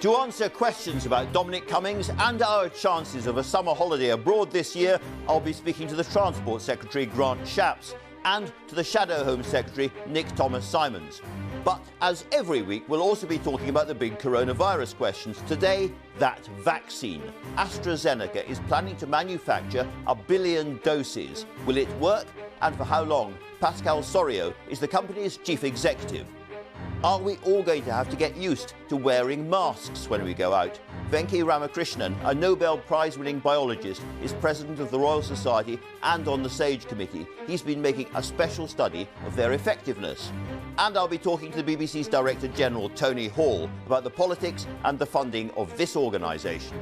To answer questions about Dominic Cummings and our chances of a summer holiday abroad this year, I'll be speaking to the Transport Secretary, Grant Shapps, and to the Shadow Home Secretary, Nick Thomas-Symonds. But as every week, we'll also be talking about the big coronavirus questions. Today, that vaccine. Astrazeneca is planning to manufacture 1 billion doses. Will it work? And for how long? Pascal Soriot is the company's chief executive. Are we all going to have to get used to wearing masks when we go out? Venki Ramakrishnan, a Nobel Prize-winning biologist, is president of the Royal Society and on the SAGE committee. He's been making a special study of their effectiveness. And I'll be talking to the BBC's Director General, Tony Hall, about the politics and the funding of this organisation.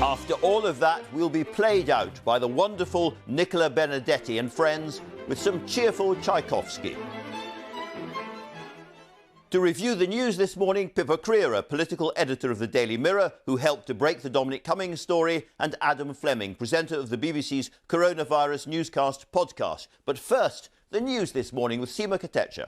After all of that, we'll be played out by the wonderful Nicola Benedetti and friends with some cheerful Tchaikovsky. To review the news this morning, Pippa Crerar, political editor of the Daily Mirror, who helped to break the Dominic Cummings story, and Adam Fleming, presenter of the BBC's Coronavirus Newscast podcast. But first, the news this morning with Seema Katecha.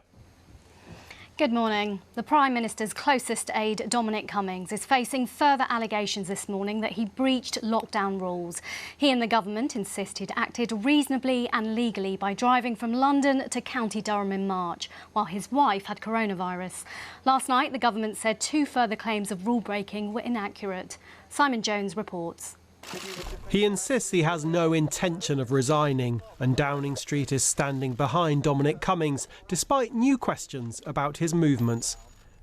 Good morning. The Prime Minister's closest aide, Dominic Cummings, is facing further allegations this morning that he breached lockdown rules. He and the government insist he'd acted reasonably and legally by driving from London to County Durham in March, while his wife had coronavirus. Last night, the government said 2 further claims of rule-breaking were inaccurate. Simon Jones reports. He insists he has no intention of resigning, and Downing Street is standing behind Dominic Cummings, despite new questions about his movements.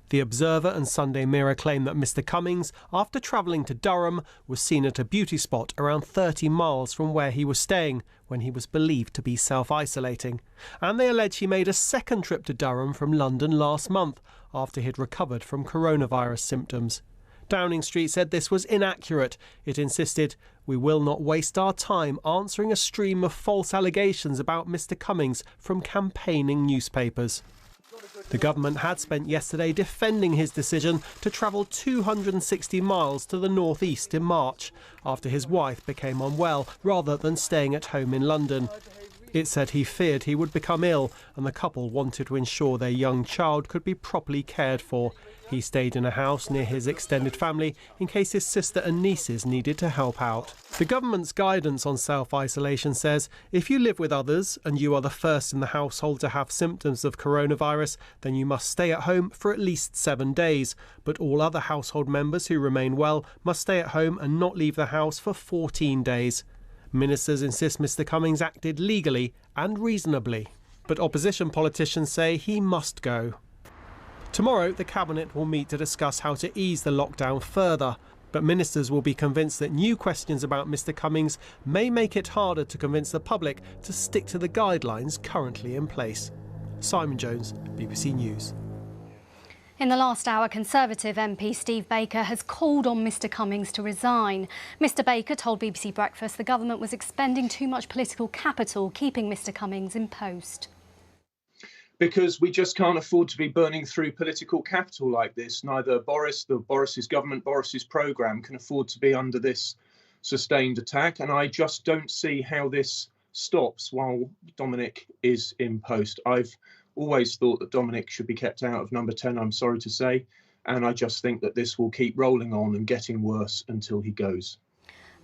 The Observer and Sunday Mirror claim that Mr Cummings, after travelling to Durham, was seen at a beauty spot around 30 miles from where he was staying, when he was believed to be self-isolating. And they allege he made a second trip to Durham from London last month, after he'd recovered from coronavirus symptoms. Downing Street said this was inaccurate. It insisted, "We will not waste our time answering a stream of false allegations about Mr Cummings from campaigning newspapers." The government had spent yesterday defending his decision to travel 260 miles to the northeast in March, after his wife became unwell, rather than staying at home in London. It said he feared he would become ill, and the couple wanted to ensure their young child could be properly cared for. He stayed in a house near his extended family in case his sister and nieces needed to help out. The government's guidance on self-isolation says if you live with others and you are the first in the household to have symptoms of coronavirus, then you must stay at home for at least 7 days. But all other household members who remain well must stay at home and not leave the house for 14 days. Ministers insist Mr Cummings acted legally and reasonably, but opposition politicians say he must go. Tomorrow, the Cabinet will meet to discuss how to ease the lockdown further, but ministers will be convinced that new questions about Mr Cummings may make it harder to convince the public to stick to the guidelines currently in place. Simon Jones, BBC News. In the last hour, Conservative MP Steve Baker has called on Mr Cummings to resign. Mr Baker told BBC Breakfast the government was expending too much political capital, keeping Mr Cummings in post. Because we just can't afford to be burning through political capital like this. Neither Boris's government, Boris's programme can afford to be under this sustained attack. And I just don't see how this stops while Dominic is in post. I've always thought that Dominic should be kept out of number 10, I'm sorry to say. And I just think that this will keep rolling on and getting worse until he goes.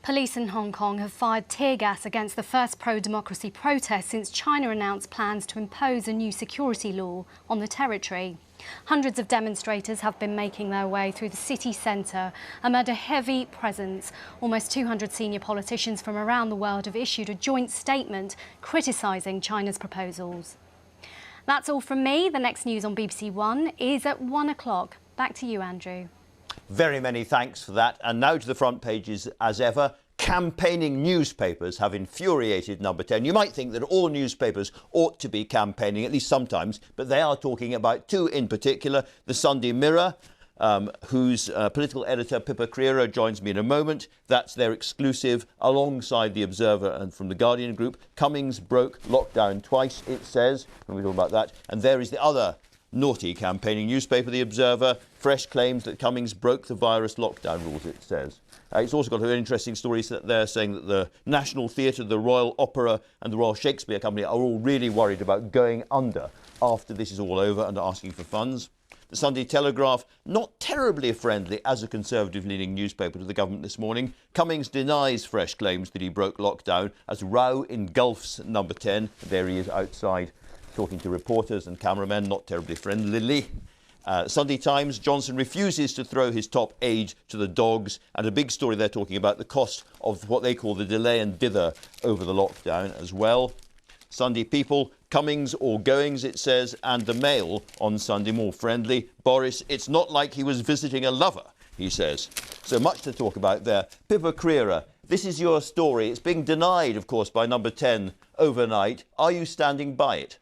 Police in Hong Kong have fired tear gas against the first pro-democracy protest since China announced plans to impose a new security law on the territory. Hundreds of demonstrators have been making their way through the city centre amid a heavy presence. Almost 200 senior politicians from around the world have issued a joint statement criticising China's proposals. That's all from me. The next news on BBC One is at 1 o'clock. Back to you, Andrew. Very many thanks for that. And now to the front pages as ever. Campaigning newspapers have infuriated number 10. You might think that all newspapers ought to be campaigning, at least sometimes, but they are talking about 2 in particular. The Sunday Mirror, whose political editor Pippa Crerar joins me in a moment. That's their exclusive alongside The Observer and from the Guardian group. Cummings broke lockdown twice, it says, when we talk about that. And there is the other naughty campaigning newspaper, The Observer. Fresh claims that Cummings broke the virus lockdown rules, it says. It's also got a very interesting story there saying that the National Theatre, the Royal Opera and the Royal Shakespeare Company are all really worried about going under after this is all over and asking for funds. The Sunday Telegraph, not terribly friendly as a Conservative-leaning newspaper to the government this morning. Cummings denies fresh claims that he broke lockdown as row engulfs Number 10. There he is outside talking to reporters and cameramen, not terribly friendly. Sunday Times, Johnson refuses to throw his top aide to the dogs, and a big story they're talking about the cost of what they call the delay and dither over the lockdown as well. Sunday People, Cummings or goings, it says, and the Mail on Sunday, more friendly. Boris, it's not like he was visiting a lover, he says. So much to talk about there. Pippa Crerar, this is your story. It's being denied, of course, by Number 10 overnight. Are you standing by it?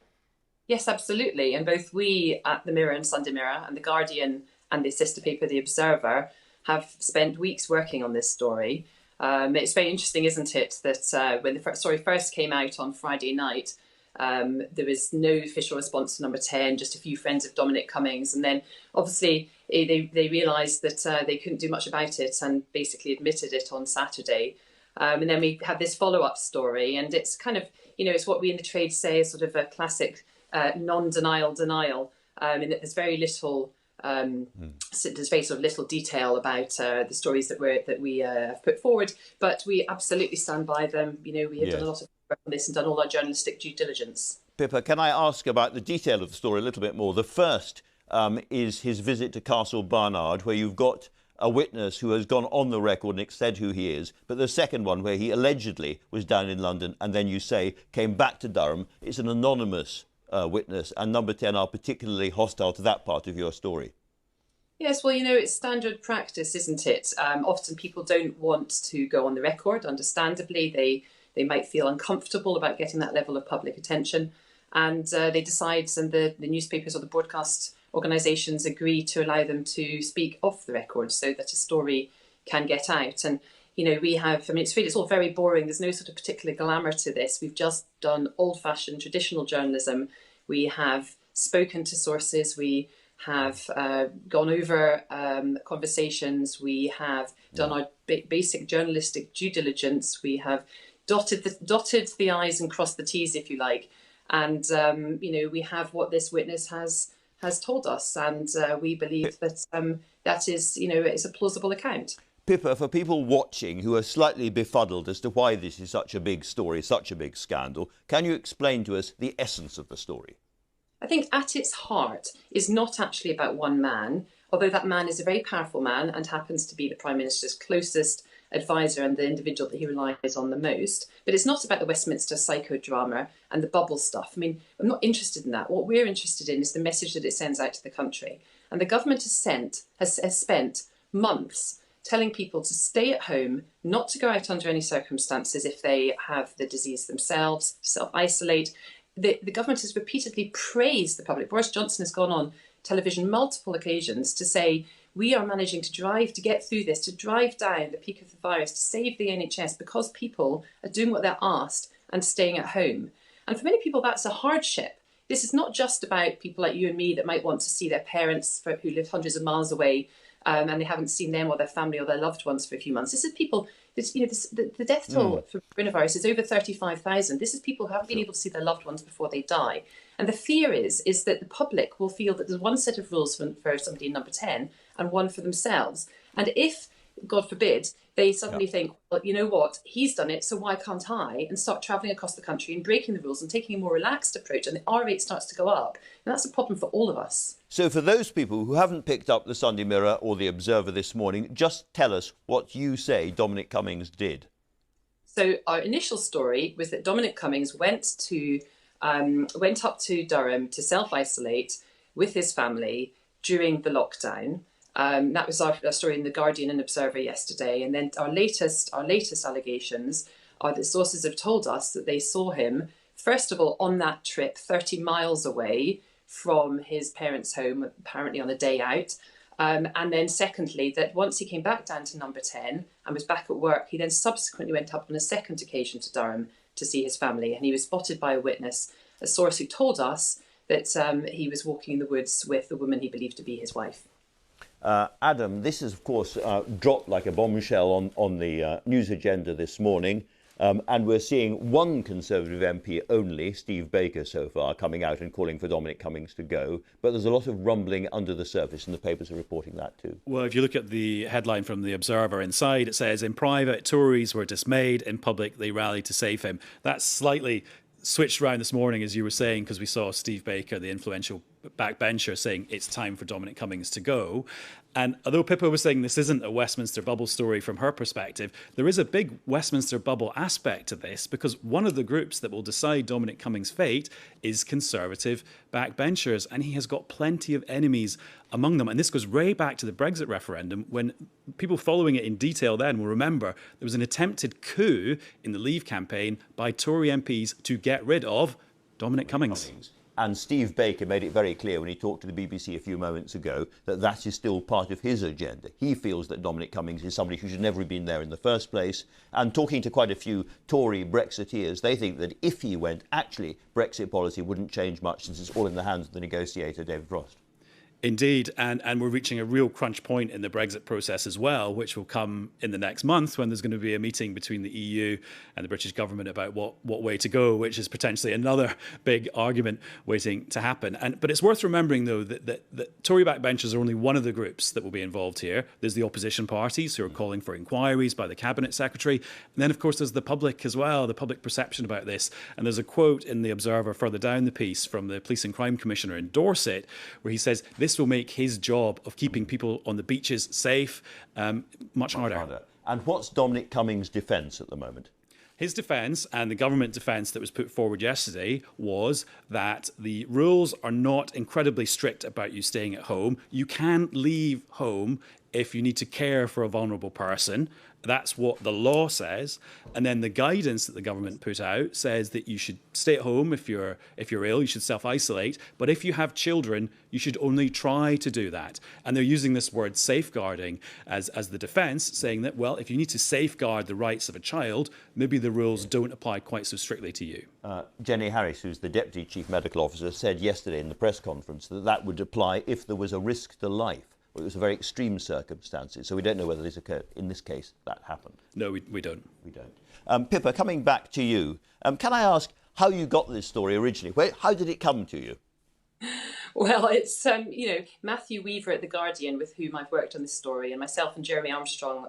Yes, absolutely. And both we at the Mirror and Sunday Mirror and the Guardian and the sister paper, The Observer, have spent weeks working on this story. It's very interesting, isn't it, that when the story first came out on Friday night, there was no official response to Number 10, just a few friends of Dominic Cummings. And then obviously they realised that they couldn't do much about it and basically admitted it on Saturday. And then we had this follow-up story, and it's kind of, it's what we in the trade say is sort of a classic non-denial denial, in that there's very little there's very sort of little detail about the stories that we have put forward, but we absolutely stand by them. We have done a lot of work on this and done all our journalistic due diligence. Pippa, can I ask about the detail of the story a little bit more? The first is his visit to Castle Barnard, where you've got a witness who has gone on the record and said who he is, but the second one where he allegedly was down in London and then you say came back to Durham. It's an anonymous witness, and Number 10 are particularly hostile to that part of your story. Yes, well, it's standard practice, isn't it? Often people don't want to go on the record, understandably. They might feel uncomfortable about getting that level of public attention, and they decide, and the newspapers or the broadcast organisations agree to allow them to speak off the record so that a story can get out. And we have, it's all very boring. There's no sort of particular glamour to this. We've just done old-fashioned traditional journalism. We have spoken to sources. We have gone over conversations. We have done our basic journalistic due diligence. We have dotted the I's and crossed the T's, if you like. And, we have what this witness has told us. And we believe that that is, it's a plausible account. Pippa, for people watching who are slightly befuddled as to why this is such a big story, such a big scandal, can you explain to us the essence of the story? I think at its heart is not actually about one man, although that man is a very powerful man and happens to be the Prime Minister's closest advisor and the individual that he relies on the most. But it's not about the Westminster psychodrama and the bubble stuff. I'm not interested in that. What we're interested in is the message that it sends out to the country. And the government has spent months telling people to stay at home, not to go out under any circumstances if they have the disease themselves, self-isolate. The government has repeatedly praised the public. Boris Johnson has gone on television multiple occasions to say, we are managing to get through this, to drive down the peak of the virus, to save the NHS because people are doing what they're asked and staying at home. And for many people, that's a hardship. This is not just about people like you and me that might want to see their parents who live hundreds of miles away and they haven't seen them or their family or their loved ones for a few months. This is people, the death toll for coronavirus is over 35,000. This is people who haven't been able to see their loved ones before they die. And the fear is that the public will feel that there's one set of rules for somebody in Number 10 and one for themselves. And if, God forbid, they suddenly think, well, you know what, he's done it, so why can't I? And start travelling across the country and breaking the rules and taking a more relaxed approach, and the R rate starts to go up. And that's a problem for all of us. So for those people who haven't picked up the Sunday Mirror or the Observer this morning, just tell us what you say Dominic Cummings did. So our initial story was that Dominic Cummings went up to Durham to self-isolate with his family during the lockdown. That was our story in the Guardian and Observer yesterday. And then our latest allegations are that sources have told us that they saw him, first of all, on that trip 30 miles away from his parents' home, apparently on a day out. And then secondly, that once he came back down to Number 10 and was back at work, he then subsequently went up on a second occasion to Durham to see his family. And he was spotted by a witness, a source who told us that he was walking in the woods with the woman he believed to be his wife. Adam, this is, of course, dropped like a bombshell on the news agenda this morning. And we're seeing one Conservative MP only, Steve Baker, so far, coming out and calling for Dominic Cummings to go. But there's a lot of rumbling under the surface, and the papers are reporting that too. Well, if you look at the headline from The Observer inside, it says, in private, Tories were dismayed. In public, they rallied to save him. That's slightly switched around this morning, as you were saying, because we saw Steve Baker, the influential backbencher, saying it's time for Dominic Cummings to go. And although Pippa was saying this isn't a Westminster bubble story from her perspective, there is a big Westminster bubble aspect to this, because one of the groups that will decide Dominic Cummings' fate is Conservative backbenchers, and he has got plenty of enemies among them. And this goes way back to the Brexit referendum, when people following it in detail then will remember there was an attempted coup in the Leave campaign by Tory MPs to get rid of Dominic Cummings. And Steve Baker made it very clear when he talked to the BBC a few moments ago that that is still part of his agenda. He feels that Dominic Cummings is somebody who should never have been there in the first place. And talking to quite a few Tory Brexiteers, they think that if he went, actually, Brexit policy wouldn't change much, since it's all in the hands of the negotiator, David Frost. Indeed, and we're reaching a real crunch point in the Brexit process as well, which will come in the next month, when there's going to be a meeting between the EU and the British government about what way to go, which is potentially another big argument waiting to happen. But it's worth remembering, though, that Tory backbenchers are only one of the groups that will be involved here. There's the opposition parties who are calling for inquiries by the Cabinet Secretary. And then, of course, there's the public as well, the public perception about this. And there's a quote in The Observer further down the piece from the Police and Crime Commissioner in Dorset, where he says this will make his job of keeping people on the beaches safe much harder. And what's Dominic Cummings' defence at the moment? His defence, and the government defence that was put forward yesterday, was that the rules are not incredibly strict about you staying at home. You can leave home if you need to care for a vulnerable person. That's what the law says. And then the guidance that the government put out says that you should stay at home if you're ill, you should self-isolate. But if you have children, you should only try to do that. And they're using this word safeguarding as the defence, saying that, well, if you need to safeguard the rights of a child, maybe the rules don't apply quite so strictly to you. Jenny Harris, who's the Deputy Chief Medical Officer, said yesterday in the press conference that that would apply if there was a risk to life. Well, it was a very extreme circumstances, so we don't know whether this occurred. In this case, that happened. No, we don't. We don't. Pippa, coming back to you, can I ask how you got this story originally? How did it come to you? Well, it's, Matthew Weaver at The Guardian, with whom I've worked on this story, and myself and Jeremy Armstrong,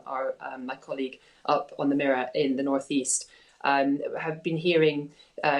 my colleague up on the Mirror in the North East, have been hearing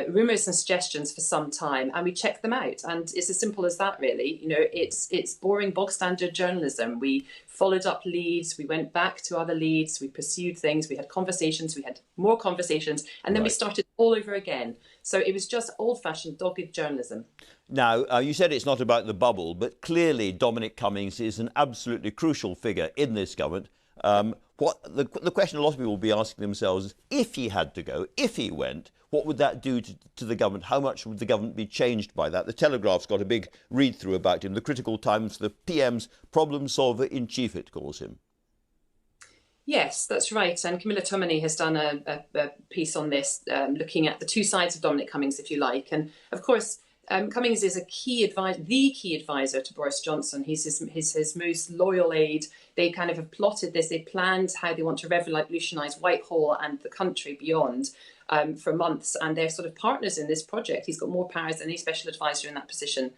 rumours and suggestions for some time, and we checked them out. And it's as simple as that, really. It's boring, bog standard journalism. We followed up leads, we went back to other leads, we pursued things, we had conversations, we had more conversations, and then we started all over again. So it was just old-fashioned, dogged journalism. Now, you said it's not about the bubble, but clearly Dominic Cummings is an absolutely crucial figure in this government. The question a lot of people will be asking themselves is, if he had to go, if he went, what would that do to the government? How much would the government be changed by that? The Telegraph's got a big read-through about him. The Critical Times, the PM's problem solver in chief, it calls him. Yes, that's right. And Camilla Tominey has done a piece on this, looking at the two sides of Dominic Cummings, if you like. And of course, Cummings is the key advisor to Boris Johnson. He's his most loyal aide. They kind of have plotted this. They planned how they want to revolutionise Whitehall and the country beyond for months. And they're sort of partners in this project. He's got more powers than any special advisor in that position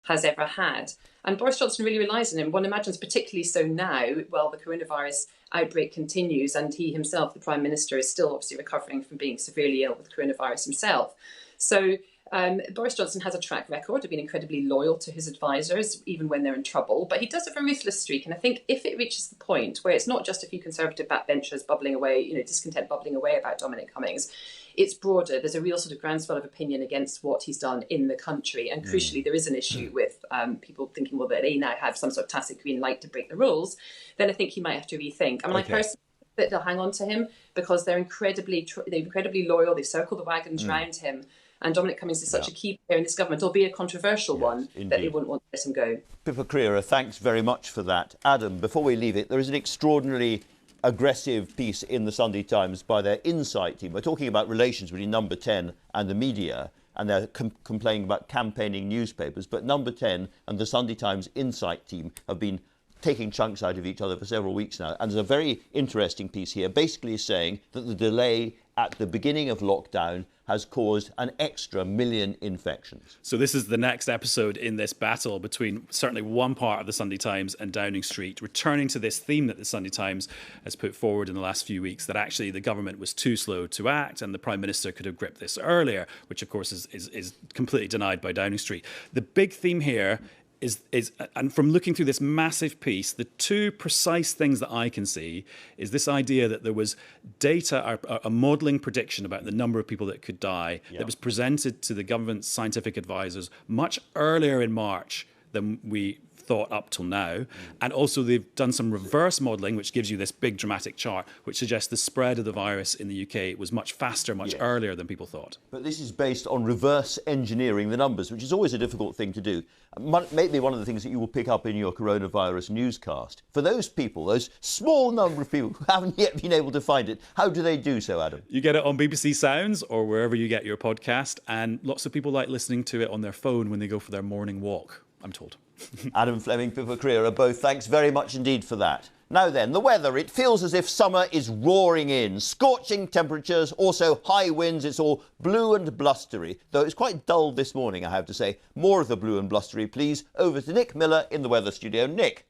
has ever had. And Boris Johnson really relies on him. One imagines particularly so now, while the coronavirus outbreak continues, and he himself, the Prime Minister, is still obviously recovering from being severely ill with coronavirus himself. So Boris Johnson has a track record of being incredibly loyal to his advisors, even when they're in trouble, but he does have a ruthless streak. And I think if it reaches the point where it's not just a few Conservative backbenchers bubbling away, discontent bubbling away about Dominic Cummings, it's broader. There's a real sort of groundswell of opinion against what he's done in the country. And crucially, there is an issue with people thinking, well, that they now have some sort of tacit green light to break the rules. Then I think he might have to rethink. I mean, I personally think that they'll hang on to him because they're incredibly loyal. They've circled the wagons around him. And Dominic Cummings is such a key player in this government, albeit a controversial one, indeed, that they wouldn't want to let him go. Pippa Crerar, thanks very much for that. Adam, before we leave it, there is an extraordinarily aggressive piece in the Sunday Times by their Insight team. We're talking about relations between Number 10 and the media, and they're complaining about campaigning newspapers. But Number 10 and the Sunday Times Insight team have been taking chunks out of each other for several weeks now. And there's a very interesting piece here, basically saying that the delay at the beginning of lockdown has caused an extra 1 million infections. So this is the next episode in this battle between certainly one part of the Sunday Times and Downing Street, returning to this theme that the Sunday Times has put forward in the last few weeks, that actually the government was too slow to act and the Prime Minister could have gripped this earlier, which of course is completely denied by Downing Street. The big theme here is, and from looking through this massive piece, the two precise things that I can see is this idea that there was data, a modelling prediction about the number of people that could die that was presented to the government's scientific advisors much earlier in March than we thought up till now. And also they've done some reverse modelling, which gives you this big dramatic chart, which suggests the spread of the virus in the UK was much faster, much earlier than people thought. But this is based on reverse engineering the numbers, which is always a difficult thing to do. Maybe one of the things that you will pick up in your coronavirus newscast. For those people, those small number of people who haven't yet been able to find it, how do they do so, Adam? You get it on BBC Sounds or wherever you get your podcast, and lots of people like listening to it on their phone when they go for their morning walk, I'm told. Adam Fleming, Pippa Crerar, both thanks very much indeed for that. Now then, the weather. It feels as if summer is roaring in. Scorching temperatures, also high winds. It's all blue and blustery, though it's quite dull this morning, I have to say. More of the blue and blustery, please. Over to Nick Miller in the weather studio. Nick.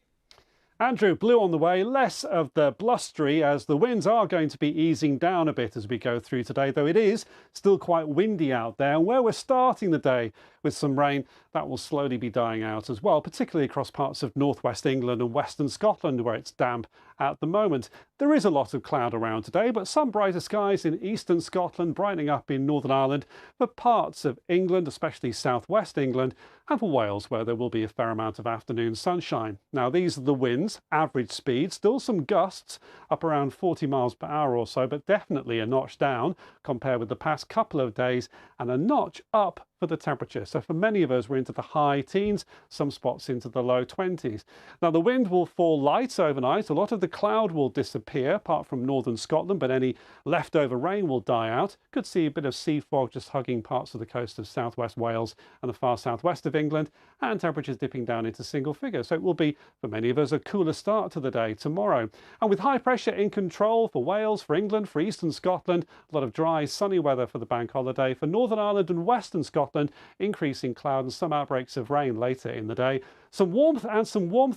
Andrew, blue on the way, less of the blustery as the winds are going to be easing down a bit as we go through today, though it is still quite windy out there. And where we're starting the day with some rain, that will slowly be dying out as well, particularly across parts of northwest England and western Scotland where it's damp at the moment. There is a lot of cloud around today, but some brighter skies in eastern Scotland, brightening up in Northern Ireland, for parts of England, especially southwest England, and for Wales, where there will be a fair amount of afternoon sunshine. Now, these are the winds, average speed, still some gusts up around 40 miles per hour or so, but definitely a notch down compared with the past couple of days, and a notch up for the temperature. So for many of us, we're into the high teens, some spots into the low 20s. Now, the wind will fall light overnight. A lot of the cloud will disappear, apart from northern Scotland, but any leftover rain will die out. Could see a bit of sea fog just hugging parts of the coast of southwest Wales and the far southwest of England, and temperatures dipping down into single figures. So it will be, for many of us, a cooler start to the day tomorrow. And with high pressure in control for Wales, for England, for eastern Scotland, a lot of dry, sunny weather for the bank holiday. For Northern Ireland and western Scotland, increasing cloud and some outbreaks of rain later in the day. Some warmth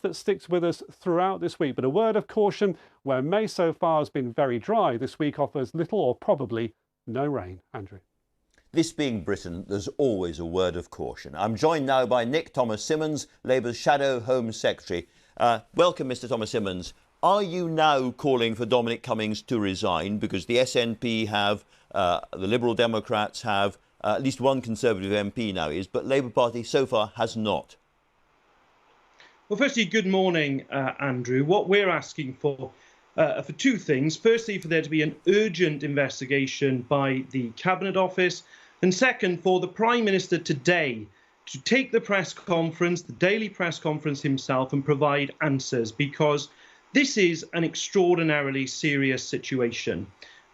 that sticks with us throughout this week, but a word of caution where May so far has been very dry. This week offers little or probably no rain. Andrew. This being Britain, there's always a word of caution. I'm joined now by Nick Thomas-Symonds, Labour's Shadow Home Secretary. Welcome, Mr Thomas-Symonds. Are you now calling for Dominic Cummings to resign because the SNP have, the Liberal Democrats have, at least one Conservative MP now is, but Labour Party so far has not? Well, firstly, good morning, Andrew. What we're asking for two things. Firstly, for there to be an urgent investigation by the Cabinet Office. And second, for the Prime Minister today to take the press conference, the daily press conference himself, and provide answers, because this is an extraordinarily serious situation.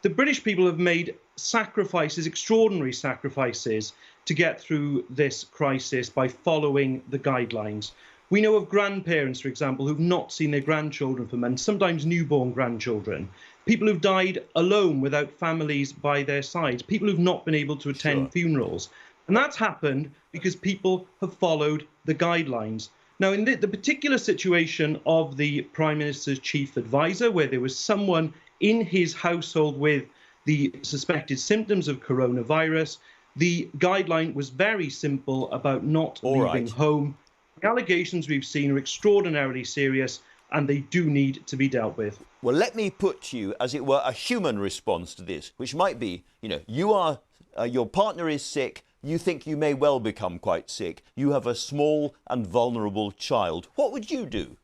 The British people have made sacrifices, extraordinary sacrifices, to get through this crisis by following the guidelines. We know of grandparents, for example, who've not seen their grandchildren for months, sometimes newborn grandchildren. People who've died alone without families by their sides. People who've not been able to attend funerals. And that's happened because people have followed the guidelines. Now, in the particular situation of the Prime Minister's chief advisor, where there was someone in his household with the suspected symptoms of coronavirus, the guideline was very simple about not leaving home. The allegations we've seen are extraordinarily serious, and they do need to be dealt with. Well, let me put to you, as it were, a human response to this, which might be, you are, your partner is sick, you think you may well become quite sick, you have a small and vulnerable child. What would you do?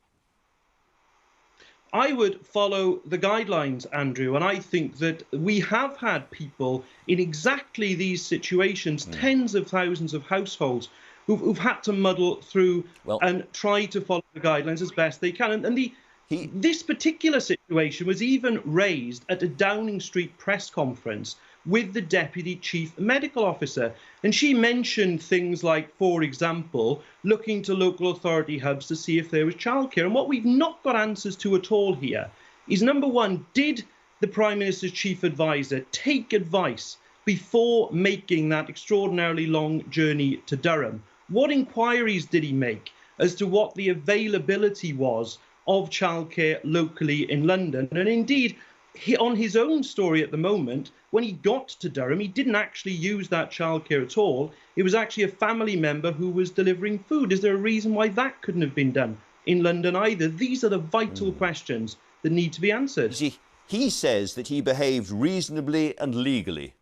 I would follow the guidelines, Andrew, and I think that we have had people in exactly these situations, tens of thousands of households, who've had to muddle through and try to follow the guidelines as best they can. And this particular situation was even raised at a Downing Street press conference with the Deputy Chief Medical Officer. And she mentioned things like, for example, looking to local authority hubs to see if there was childcare. And what we've not got answers to at all here is, number one, did the Prime Minister's chief advisor take advice before making that extraordinarily long journey to Durham? What inquiries did he make as to what the availability was of childcare locally in London? And indeed, on his own story at the moment, when he got to Durham, he didn't actually use that childcare at all. It was actually a family member who was delivering food. Is there a reason why that couldn't have been done in London either? These are the vital questions that need to be answered. See, he says that he behaved reasonably and legally.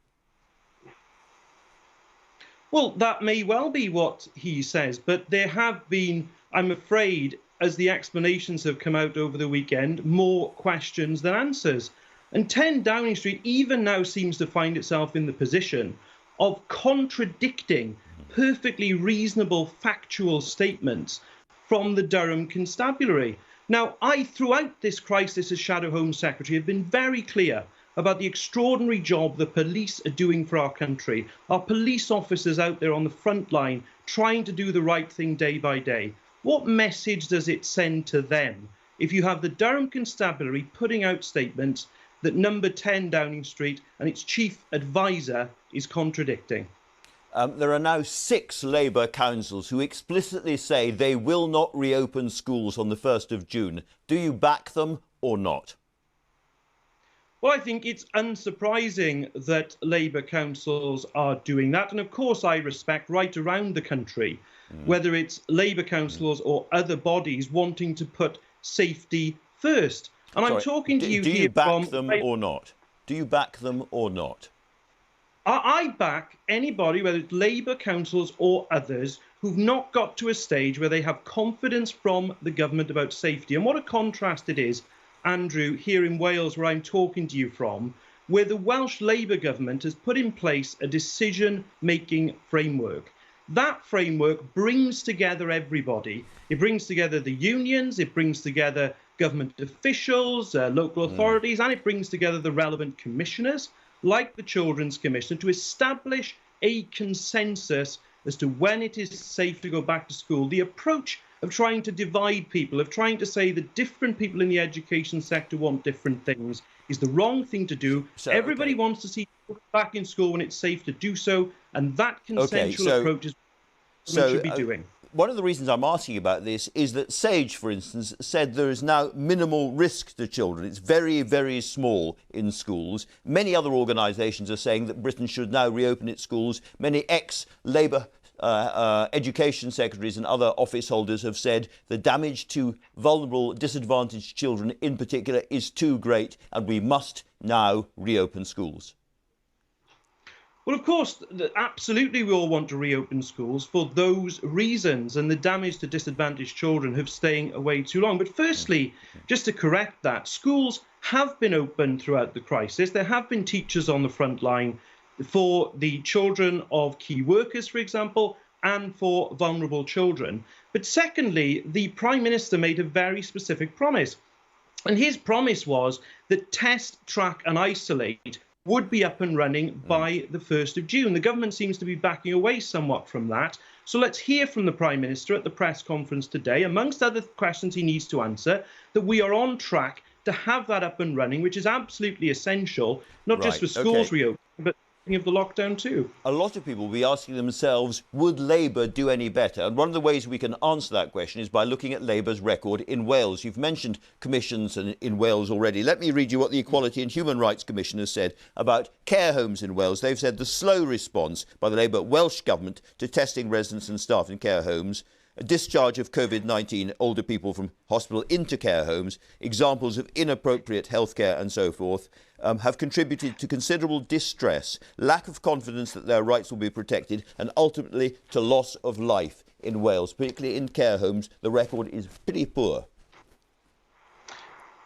Well, that may well be what he says, but there have been, I'm afraid, as the explanations have come out over the weekend, more questions than answers. And 10 Downing Street even now seems to find itself in the position of contradicting perfectly reasonable factual statements from the Durham Constabulary. Now, I, throughout this crisis as Shadow Home Secretary, have been very clear about the extraordinary job the police are doing for our country. Our police officers out there on the front line trying to do the right thing day by day. What message does it send to them if you have the Durham Constabulary putting out statements that number 10 Downing Street and its chief advisor is contradicting? There are now 6 Labour councils who explicitly say they will not reopen schools on the 1st of June. Do you back them or not? Well, I think it's unsurprising that Labour councils are doing that. And of course, I respect right around the country, whether it's Labour councils or other bodies wanting to put safety first. And I'm talking to you here. Do you back them or not? Do you back them or not? I back anybody, whether it's Labour councils or others, who've not got to a stage where they have confidence from the government about safety. And what a contrast it is, Andrew, here in Wales, where I'm talking to you from, where the Welsh Labour government has put in place a decision-making framework. That framework brings together everybody. It brings together the unions, it brings together government officials, local authorities, and it brings together the relevant commissioners, like the Children's Commissioner, to establish a consensus as to when it is safe to go back to school. The approach of trying to divide people, of trying to say that different people in the education sector want different things, is the wrong thing to do. Everybody wants to see people back in school when it's safe to do so, and that consensual approach is what we should be doing. One of the reasons I'm asking about this is that SAGE, for instance, said there is now minimal risk to children. It's very, very small in schools. Many other organisations are saying that Britain should now reopen its schools. Many ex-Labour education secretaries and other office holders have said the damage to vulnerable, disadvantaged children in particular is too great and we must now reopen schools. Well, of course, absolutely we all want to reopen schools for those reasons, and the damage to disadvantaged children have staying away too long. But firstly, just to correct that, schools have been open throughout the crisis. There have been teachers on the front line for the children of key workers, for example, and for vulnerable children. But secondly, the Prime Minister made a very specific promise. And his promise was that test, track and isolate would be up and running by the 1st of June. The government seems to be backing away somewhat from that. So let's hear from the Prime Minister at the press conference today, amongst other questions he needs to answer, that we are on track to have that up and running, which is absolutely essential, not just for schools reopening, but of the lockdown too. A lot of people will be asking themselves, would Labour do any better? And one of the ways we can answer that question is by looking at Labour's record in Wales. You've mentioned commissions in Wales already. Let me read you what the Equality and Human Rights Commission has said about care homes in Wales. They've said the slow response by the Labour Welsh Government to testing residents and staff in care homes, a discharge of COVID-19 older people from hospital into care homes, examples of inappropriate healthcare and so forth, have contributed to considerable distress, lack of confidence that their rights will be protected, and ultimately to loss of life in Wales, particularly in care homes. The record is pretty poor.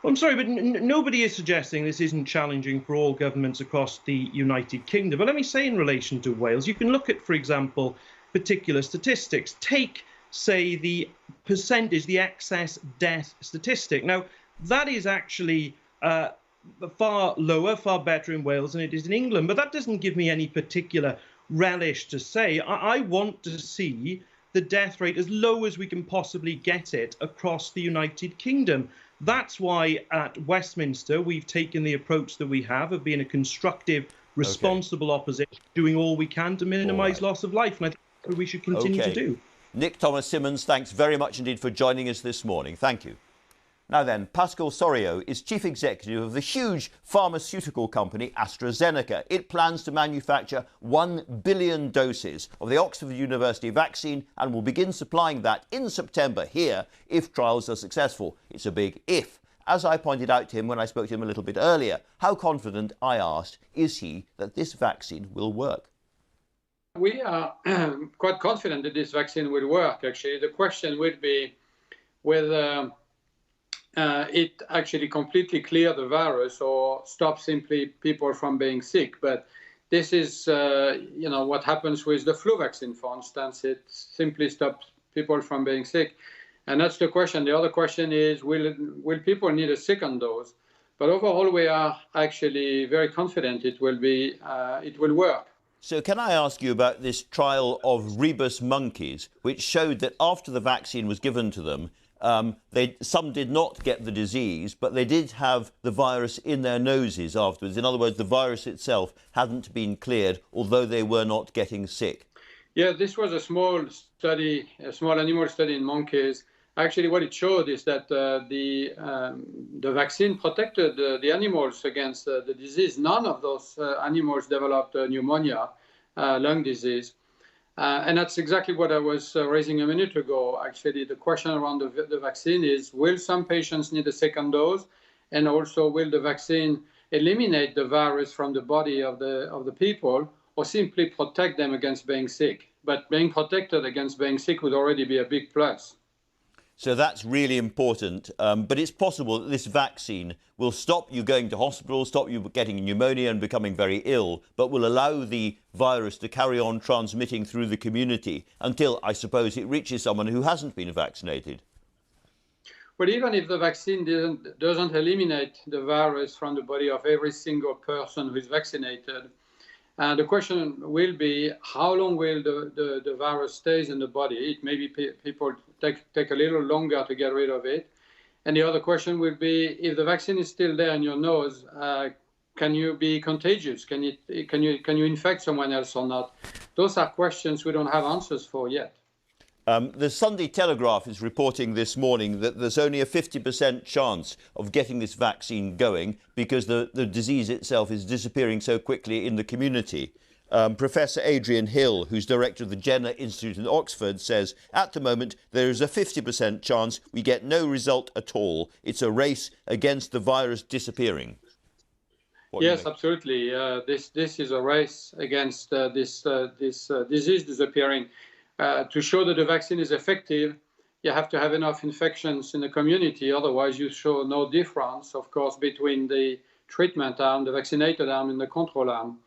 Well, I'm sorry, but nobody is suggesting this isn't challenging for all governments across the United Kingdom. But let me say in relation to Wales, you can look at, for example, particular statistics. Take, say, the percentage, the excess death statistic. Now, that is actually far lower, far better in Wales than it is in England. But that doesn't give me any particular relish to say. I want to see the death rate as low as we can possibly get it across the United Kingdom. That's why at Westminster we've taken the approach that we have of being a constructive, responsible opposition, doing all we can to minimise loss of life. And I think that's what we should continue to do. Nick Thomas-Symonds, thanks very much indeed for joining us this morning. Thank you. Now then, Pascal Soriot is chief executive of the huge pharmaceutical company Astrazeneca. It plans to manufacture 1 billion doses of the Oxford University vaccine and will begin supplying that in September here if trials are successful. It's a big if. As I pointed out to him when I spoke to him a little bit earlier, how confident, I asked, is he that this vaccine will work? We are quite confident that this vaccine will work, actually. The question would be whether it actually completely clear the virus or stop simply people from being sick. But this is, what happens with the flu vaccine, for instance. It simply stops people from being sick. And that's the question. The other question is, will people need a second dose? But overall, we are actually very confident it will work. So can I ask you about this trial of rebus monkeys, which showed that after the vaccine was given to them, some did not get the disease, but they did have the virus in their noses afterwards. In other words, the virus itself hadn't been cleared, although they were not getting sick. Yeah, this was a small study, a small animal study in monkeys. Actually, what it showed is that the vaccine protected the animals against the disease. None of those animals developed pneumonia, lung disease. And that's exactly what I was raising a minute ago. Actually, the question around the vaccine is, will some patients need a second dose? And also, will the vaccine eliminate the virus from the body of the people or simply protect them against being sick? But being protected against being sick would already be a big plus. So that's really important. But it's possible that this vaccine will stop you going to hospital, stop you getting pneumonia and becoming very ill, but will allow the virus to carry on transmitting through the community until, I suppose, it reaches someone who hasn't been vaccinated. Well, even if the vaccine doesn't eliminate the virus from the body of every single person who is vaccinated, the question will be, how long will the virus stays in the body? It may be people take a little longer to get rid of it. And the other question will be, if the vaccine is still there in your nose, can you be contagious? Can you infect someone else or not? Those are questions we don't have answers for yet. The Sunday Telegraph is reporting this morning that there's only a 50% chance of getting this vaccine going because the disease itself is disappearing so quickly in the community. Professor Adrian Hill, who's director of the Jenner Institute in Oxford, says at the moment there is a 50% chance we get no result at all. It's a race against the virus disappearing. Yes, absolutely. This is a race against this disease disappearing. To show that the vaccine is effective, you have to have enough infections in the community. Otherwise, you show no difference, of course, between the treatment arm, the vaccinated arm, and the control arm.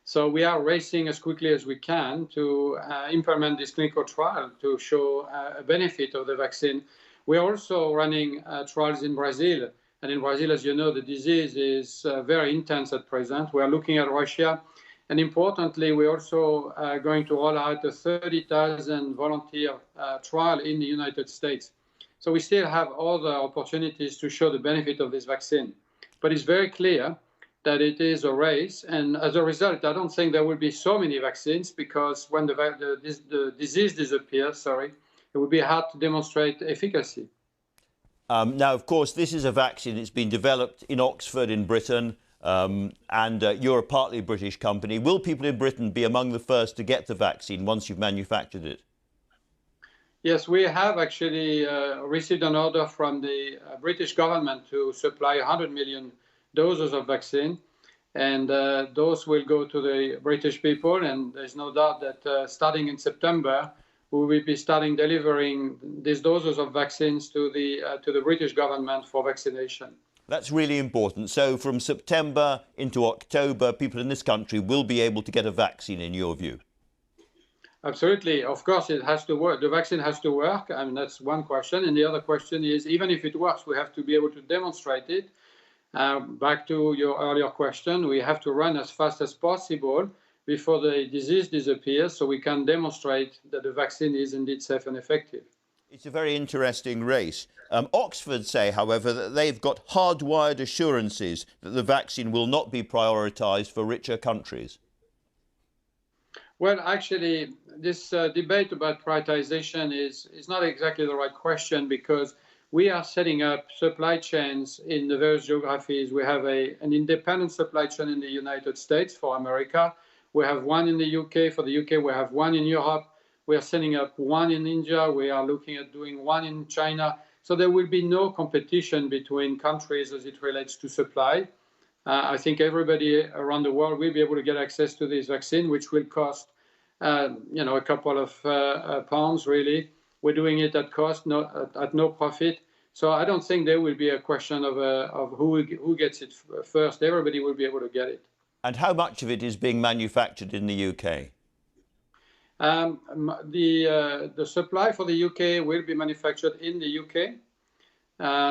So we are racing as quickly as we can to implement this clinical trial to show a benefit of the vaccine. We're also running trials in Brazil. And in Brazil, as you know, the disease is very intense at present. We are looking at Russia. And importantly, we're also going to roll out a 30,000 volunteer trial in the United States. So we still have other opportunities to show the benefit of this vaccine. But it's very clear that it is a race. And as a result, I don't think there will be so many vaccines because when the disease disappears, it will be hard to demonstrate efficacy. Now, of course, this is a vaccine. It's been developed in Oxford in Britain. And you're a partly British company. Will people in Britain be among the first to get the vaccine once you've manufactured it? Yes, we have actually received an order from the British government to supply 100 million doses of vaccine. And those will go to the British people. And there's no doubt that starting in September, we will be starting delivering these doses of vaccines to the British government for vaccination. That's really important. So from September into October, people in this country will be able to get a vaccine, in your view? Absolutely. Of course, it has to work. The vaccine has to work. I mean, that's one question. And the other question is, even if it works, we have to be able to demonstrate it. Back to your earlier question, we have to run as fast as possible before the disease disappears so we can demonstrate that the vaccine is indeed safe and effective. It's a very interesting race. Oxford say, however, that they've got hardwired assurances that the vaccine will not be prioritised for richer countries. Well, actually, this debate about prioritization is not exactly the right question, because we are setting up supply chains in the various geographies. We have an independent supply chain in the United States for America. We have one in the UK. For the UK, we have one in Europe. We are setting up one in India. We are looking at doing one in China. So there will be no competition between countries as it relates to supply. I think everybody around the world will be able to get access to this vaccine, which will cost, a couple of pounds, really. We're doing it at cost, at no profit. So I don't think there will be a question of who gets it first. Everybody will be able to get it. And how much of it is being manufactured in the UK? The supply for the UK will be manufactured in the UK.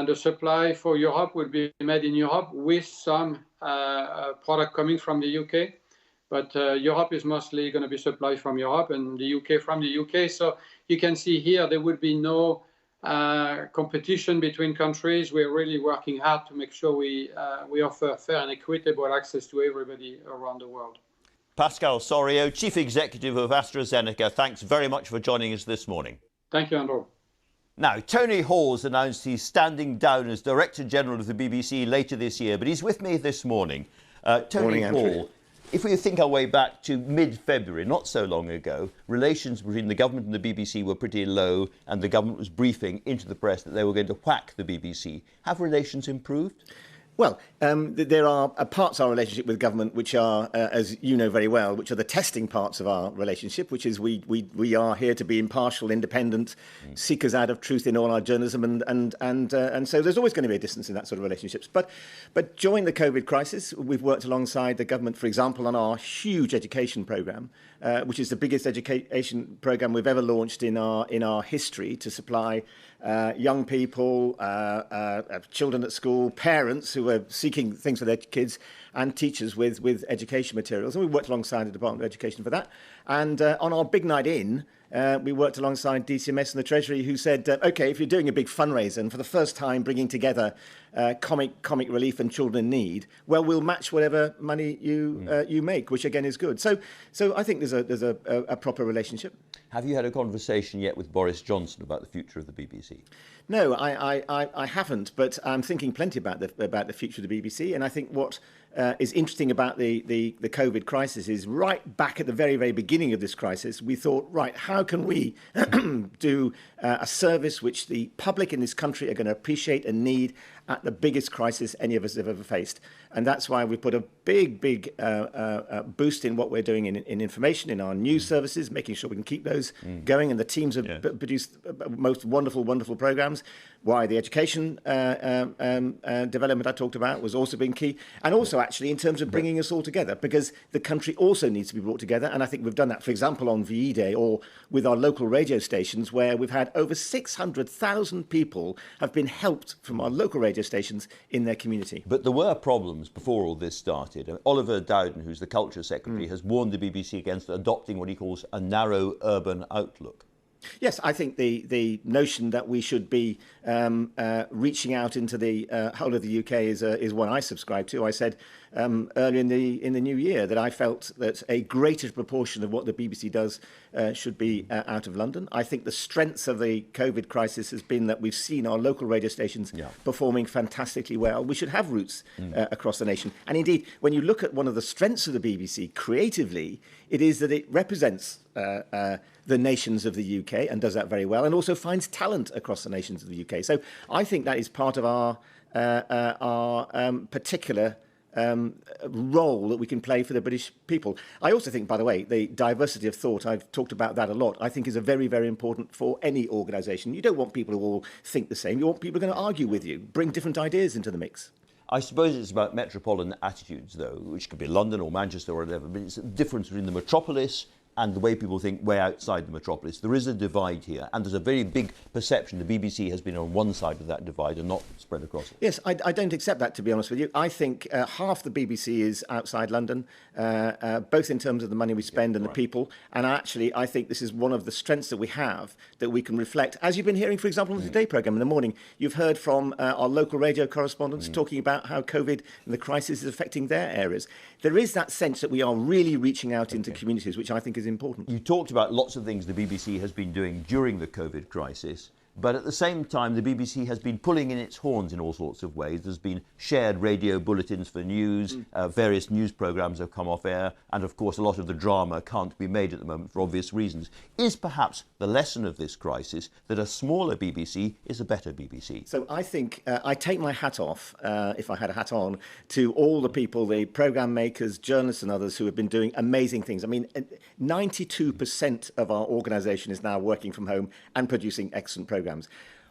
The supply for Europe will be made in Europe with some product coming from the UK. But Europe is mostly going to be supplied from Europe, and the UK from the UK. So you can see here there will be no competition between countries. We're really working hard to make sure we offer fair and equitable access to everybody around the world. Pascal Soriot, Chief Executive of Astrazeneca, thanks very much for joining us this morning. Thank you, Andrew. Now, Tony Hall's announced he's standing down as Director General of the BBC later this year, but he's with me this morning. Tony Hall, if we think our way back to mid-February, not so long ago, relations between the government and the BBC were pretty low, and the government was briefing into the press that they were going to whack the BBC. Have relations improved? Well, there are parts of our relationship with government which are, as you know very well, which are the testing parts of our relationship, which is we are here to be impartial, independent, seekers out of truth in all our journalism, and so there's always going to be a distance in that sort of relationships. But during the COVID crisis, we've worked alongside the government, for example, on our huge education programme, which is the biggest education programme we've ever launched in our history, to supply young people, children at school, parents who are seeking things for their kids, and teachers with education materials. And we worked alongside the Department of Education for that. And on our big night in, we worked alongside DCMS and the Treasury, who said, OK, if you're doing a big fundraiser and for the first time bringing together comic relief and children in need, well, we'll match whatever money you make, which again is good. So I think there's a proper relationship. Have you had a conversation yet with Boris Johnson about the future of the BBC? No, I haven't, but I'm thinking plenty about the future of the BBC. And I think what is interesting about the COVID crisis is right back at the very, very beginning of this crisis, we thought, right, how can we do a service which the public in this country are going to appreciate and need at the biggest crisis any of us have ever faced? And that's why we put a big boost in what we're doing in information, in our news services, making sure we can keep those going. And the teams have produced most wonderful programs. Why the education development I talked about was also been key. And also actually in terms of bringing us all together, because the country also needs to be brought together. And I think we've done that, for example, on VE Day or with our local radio stations, where we've had over 600,000 people have been helped from our local radio stations in their community. But there were problems before all this started. Oliver Dowden, who's the Culture Secretary, has warned the BBC against adopting what he calls a narrow urban outlook. Yes, I think the notion that we should be reaching out into the whole of the UK is one I subscribe to. I said earlier in the new year that I felt that a greater proportion of what the BBC does should be out of London. I think the strength of the COVID crisis has been that we've seen our local radio stations performing fantastically well. We should have roots across the nation. And indeed, when you look at one of the strengths of the BBC creatively, it is that it represents the nations of the UK and does that very well, and also finds talent across the nations of the UK. So I think that is part of our particular role that we can play for the British people. I also think, by the way, the diversity of thought, I've talked about that a lot, I think is a very, very important for any organisation. You don't want people who all think the same. You want people who are going to argue with you, bring different ideas into the mix. I suppose it's about metropolitan attitudes, though, which could be London or Manchester or whatever, but it's a difference between the metropolis and the way people think way outside the metropolis. There is a divide here, and there's a very big perception the BBC has been on one side of that divide and not spread across it. Yes, I don't accept that, to be honest with you. I think half the BBC is outside London, both in terms of the money we spend and the people. And actually, I think this is one of the strengths that we have, that we can reflect. As you've been hearing, for example, on the Today programme in the morning, you've heard from our local radio correspondents talking about how COVID and the crisis is affecting their areas. There is that sense that we are really reaching out into communities, which I think is important. You talked about lots of things the BBC has been doing during the COVID crisis. But at the same time, the BBC has been pulling in its horns in all sorts of ways. There's been shared radio bulletins for news, various news programmes have come off air, and of course a lot of the drama can't be made at the moment for obvious reasons. Is perhaps the lesson of this crisis that a smaller BBC is a better BBC? So I think I take my hat off, if I had a hat on, to all the people, the programme makers, journalists and others who have been doing amazing things. I mean, 92% of our organisation is now working from home and producing excellent programmes.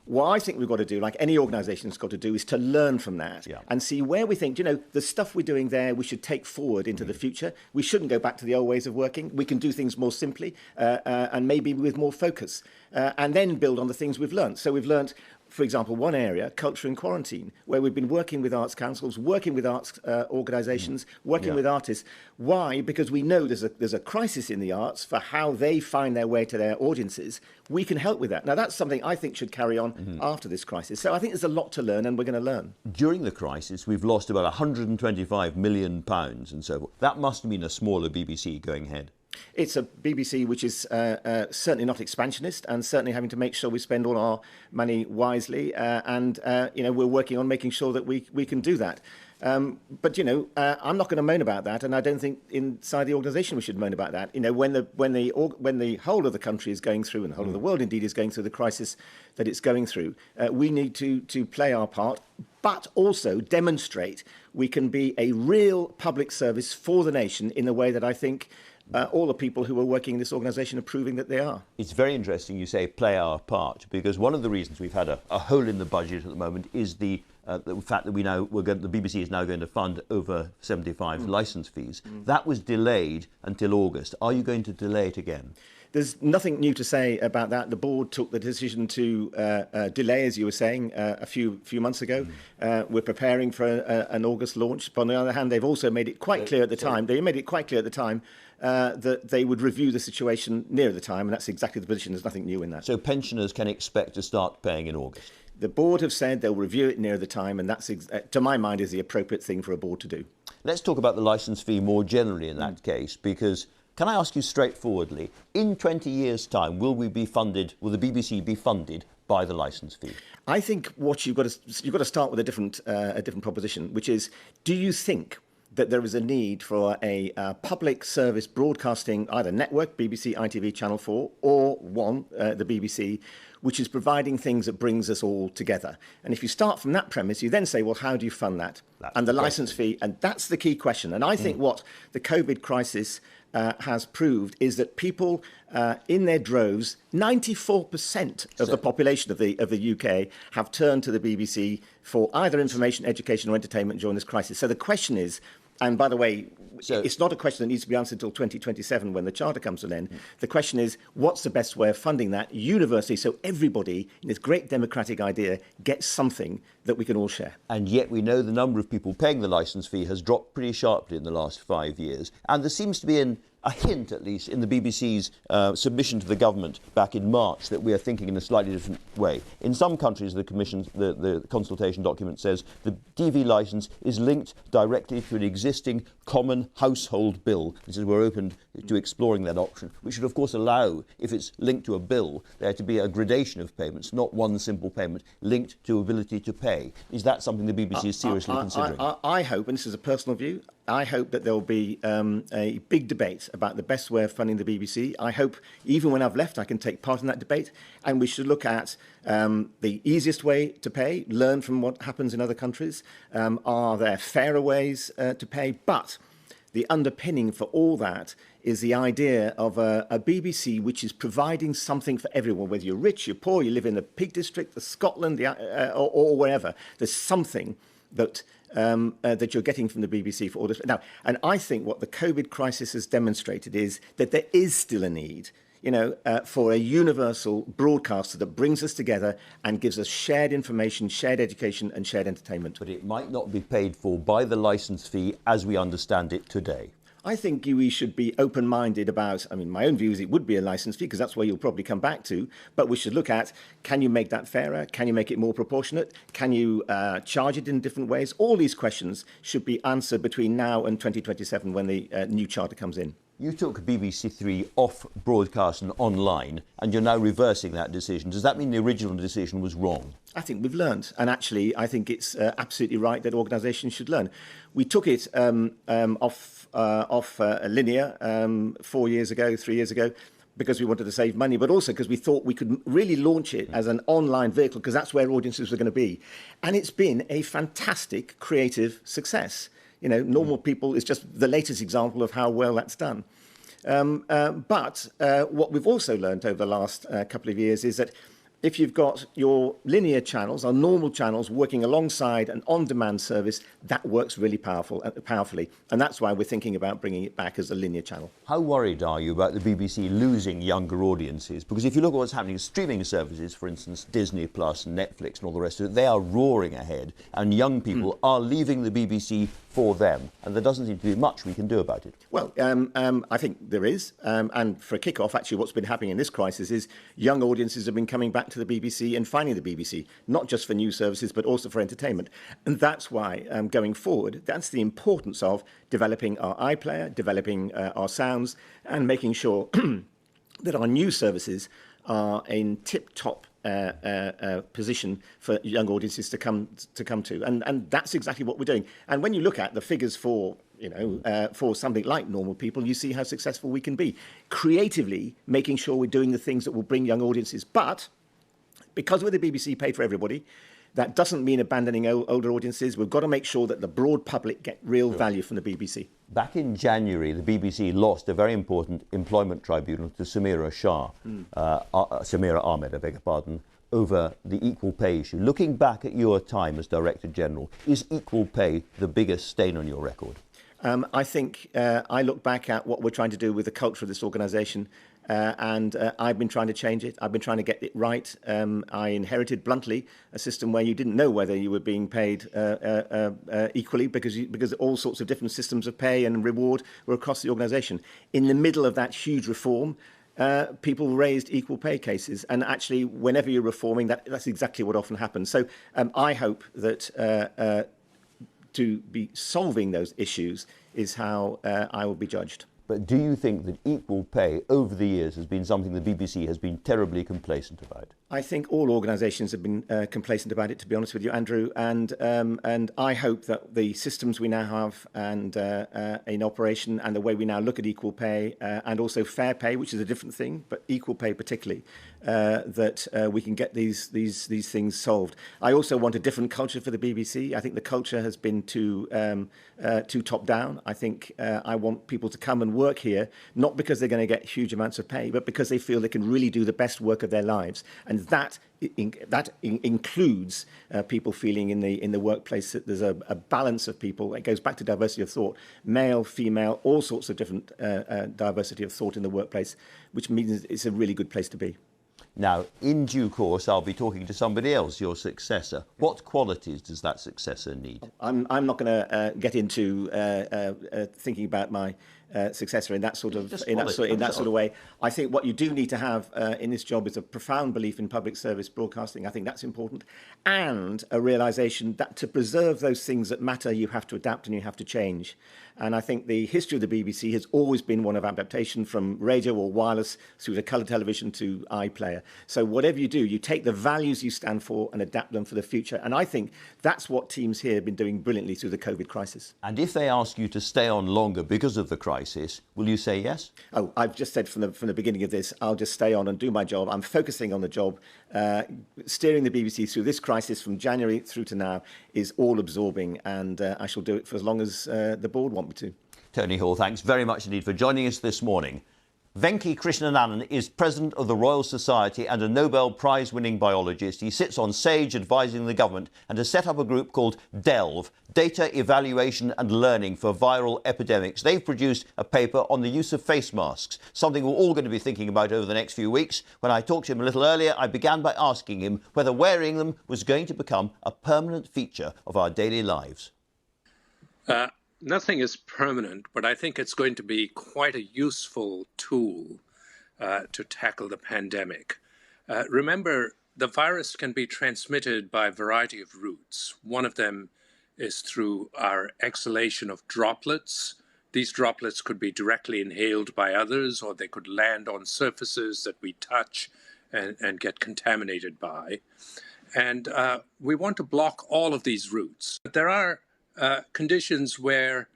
What I think we've got to do, like any organisation has got to do, is to learn from that and see where we think, the stuff we're doing there we should take forward into the future. We shouldn't go back to the old ways of working. We can do things more simply and maybe with more focus and then build on the things we've learned. So we've learned, for example, one area, culture in quarantine, where we've been working with arts councils, working with arts organisations, working with artists. Why? Because we know there's a crisis in the arts for how they find their way to their audiences. We can help with that. Now, that's something I think should carry on after this crisis. So I think there's a lot to learn, and we're going to learn. During the crisis, we've lost about £125 million and so forth. That must mean a smaller BBC going ahead. It's a BBC which is certainly not expansionist, and certainly having to make sure we spend all our money wisely. We're working on making sure that we can do that. I'm not going to moan about that, and I don't think inside the organisation we should moan about that. When the whole of the country is going through, and the whole of the world indeed is going through the crisis that it's going through, we need to play our part, but also demonstrate we can be a real public service for the nation in the way that I think all the people who are working in this organisation are proving that they are. It's very interesting you say play our part, because one of the reasons we've had a hole in the budget at the moment is the fact that the BBC is now going to fund over 75 licence fees. That was delayed until August. Are you going to delay it again? There's nothing new to say about that. The board took the decision to delay, as you were saying, a few months ago. We're preparing for an August launch. But on the other hand, they've also made it quite clear at the time. They made it quite clear at the time that they would review the situation near the time, and that's exactly the position. There's nothing new in that. So pensioners can expect to start paying in August? The board have said they'll review it near the time, and that's, to my mind, is the appropriate thing for a board to do. Let's talk about the licence fee more generally in that case, because can I ask you straightforwardly, in 20 years' time, will the BBC be funded by the licence fee? I think what you've got to start with a different proposition, which is, do you think that there is a need for a public service broadcasting either network, BBC, ITV, Channel 4, or one, the BBC, which is providing things that brings us all together? And if you start from that premise, you then say, well, how do you fund that? And the licence fee, and that's the key question. And I think what the COVID crisis has proved is that people in their droves, 94% of the population of the UK have turned to the BBC for either information, education or entertainment during this crisis. So the question is, and by the way, it's not a question that needs to be answered until 2027 when the Charter comes to an end. The question is, what's the best way of funding that universally so everybody in this great democratic idea gets something that we can all share? And yet we know the number of people paying the licence fee has dropped pretty sharply in the last 5 years. And there seems to be a hint, at least, in the BBC's submission to the government back in March that we are thinking in a slightly different way. In some countries, the consultation document says the TV licence is linked directly to an existing common household bill. This is we're open to exploring that option, which should, of course, allow, if it's linked to a bill, there to be a gradation of payments, not one simple payment linked to ability to pay. Is that something the BBC is seriously considering? I hope, and this is a personal view, I hope that there will be a big debate about the best way of funding the BBC. I hope, even when I've left, I can take part in that debate. And we should look at the easiest way to pay, learn from what happens in other countries. Are there fairer ways to pay? But the underpinning for all that is the idea of a BBC which is providing something for everyone, whether you're rich, you're poor, you live in the Peak District, the Scotland, or wherever. There's something that that you're getting from the BBC for all this. Now, and I think what the COVID crisis has demonstrated is that there is still a need, for a universal broadcaster that brings us together and gives us shared information, shared education and shared entertainment. But it might not be paid for by the licence fee as we understand it today. I think we should be open-minded about, my own view is it would be a licence fee because that's where you'll probably come back to, but we should look at, can you make that fairer? Can you make it more proportionate? Can you charge it in different ways? All these questions should be answered between now and 2027 when the new charter comes in. You took BBC Three off broadcast and online, and you're now reversing that decision. Does that mean the original decision was wrong? I think we've learned, and actually I think it's absolutely right that organisations should learn. We took it off linear 3 years ago, because we wanted to save money, but also because we thought we could really launch it as an online vehicle, because that's where audiences were going to be. And it's been a fantastic creative success. Normal People is just the latest example of how well that's done. But what we've also learned over the last couple of years is that if you've got your linear channels, our normal channels, working alongside an on-demand service, that works really powerfully. And that's why we're thinking about bringing it back as a linear channel. How worried are you about the BBC losing younger audiences? Because if you look at what's happening in streaming services, for instance, Disney Plus and Netflix and all the rest of it, they are roaring ahead. And young people are leaving the BBC for them. And there doesn't seem to be much we can do about it. Well, I think there is. And for a kick-off, actually, what's been happening in this crisis is young audiences have been coming back to the BBC and finding the BBC, not just for news services, but also for entertainment. And that's why, going forward, that's the importance of developing our iPlayer, developing our sounds, and making sure that our news services are in tip-top position for young audiences to come to. And that's exactly what we're doing. And when you look at the figures for something like Normal People, you see how successful we can be. Creatively making sure we're doing the things that will bring young audiences. But because we're the BBC paid for everybody, that doesn't mean abandoning older audiences. We've got to make sure that the broad public get real value from the BBC. Back in January, the BBC lost a very important employment tribunal to Samira Ahmed, I beg your pardon, over the equal pay issue. Looking back at your time as Director General, is equal pay the biggest stain on your record? I think I look back at what we're trying to do with the culture of this organisation, and I've been trying to change it. I've been trying to get it right. I inherited, bluntly, a system where you didn't know whether you were being paid equally because all sorts of different systems of pay and reward were across the organisation. In the middle of that huge reform, people raised equal pay cases, and actually, whenever you're reforming, that's exactly what often happens. So I hope that to be solving those issues is how I will be judged. But do you think that equal pay over the years has been something the BBC has been terribly complacent about? I think all organisations have been complacent about it, to be honest with you, Andrew. And I hope that the systems we now have and in operation, and the way we now look at equal pay and also fair pay, which is a different thing, but equal pay particularly, that we can get these things solved. I also want a different culture for the BBC. I think the culture has been too top down. I think I want people to come and work here, not because they're going to get huge amounts of pay, but because they feel they can really do the best work of their lives. And that includes people feeling in the workplace that there's a balance of people. It goes back to diversity of thought, male, female, all sorts of different diversity of thought in the workplace, which means it's a really good place to be. Now, in due course, I'll be talking to somebody else, your successor. What qualities does that successor need? I'm not going to get into thinking about my successor in that sort of way. I think what you do need to have in this job is a profound belief in public service broadcasting. I think that's important, and a realisation that to preserve those things that matter, you have to adapt and you have to change. And I think the history of the BBC has always been one of adaptation, from radio or wireless through to colour television to iPlayer. So whatever you do, you take the values you stand for and adapt them for the future. And I think that's what teams here have been doing brilliantly through the COVID crisis. And if they ask you to stay on longer because of the crisis, will you say yes? Oh, I've just said from the beginning of this, I'll just stay on and do my job. I'm focusing on the job. Steering the BBC through this crisis from January through to now is all absorbing, and I shall do it for as long as the board want me to. Tony Hall, thanks very much indeed for joining us this morning. Venki Ramakrishnan is president of the Royal Society and a Nobel Prize-winning biologist. He sits on SAGE advising the government and has set up a group called DELVE, Data Evaluation and Learning for Viral Epidemics. They've produced a paper on the use of face masks, something we're all going to be thinking about over the next few weeks. When I talked to him a little earlier, I began by asking him whether wearing them was going to become a permanent feature of our daily lives. Nothing is permanent, but I think it's going to be quite a useful tool to tackle the pandemic. Remember, the virus can be transmitted by a variety of routes. One of them is through our exhalation of droplets. These droplets could be directly inhaled by others, or they could land on surfaces that we touch and get contaminated by. And we want to block all of these routes. But there are conditions where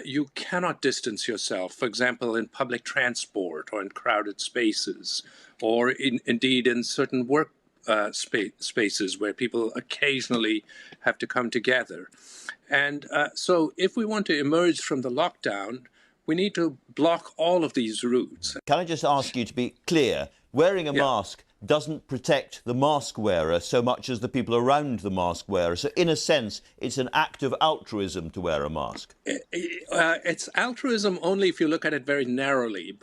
you cannot distance yourself, for example, in public transport or in crowded spaces, or indeed in certain work spaces where people occasionally have to come together. And so if we want to emerge from the lockdown, we need to block all of these routes. Can I just ask you to be clear? Wearing a mask doesn't protect the mask wearer so much as the people around the mask wearer. So in a sense, it's an act of altruism to wear a mask. It's altruism only if you look at it very narrowly.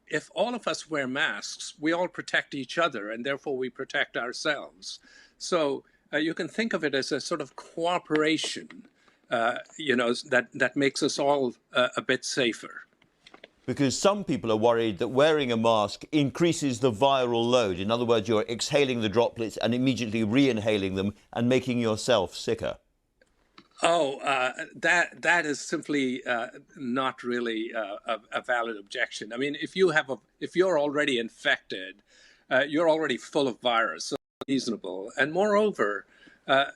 If all of us wear masks, we all protect each other, and therefore we protect ourselves. So you can think of it as a sort of cooperation, that makes us all a bit safer. Because some people are worried that wearing a mask increases the viral load. In other words, you're exhaling the droplets and immediately re-inhaling them and making yourself sicker. Oh, that is simply not really a valid objection. I mean, if you're already infected, you're already full of virus, so it's reasonable. And moreover,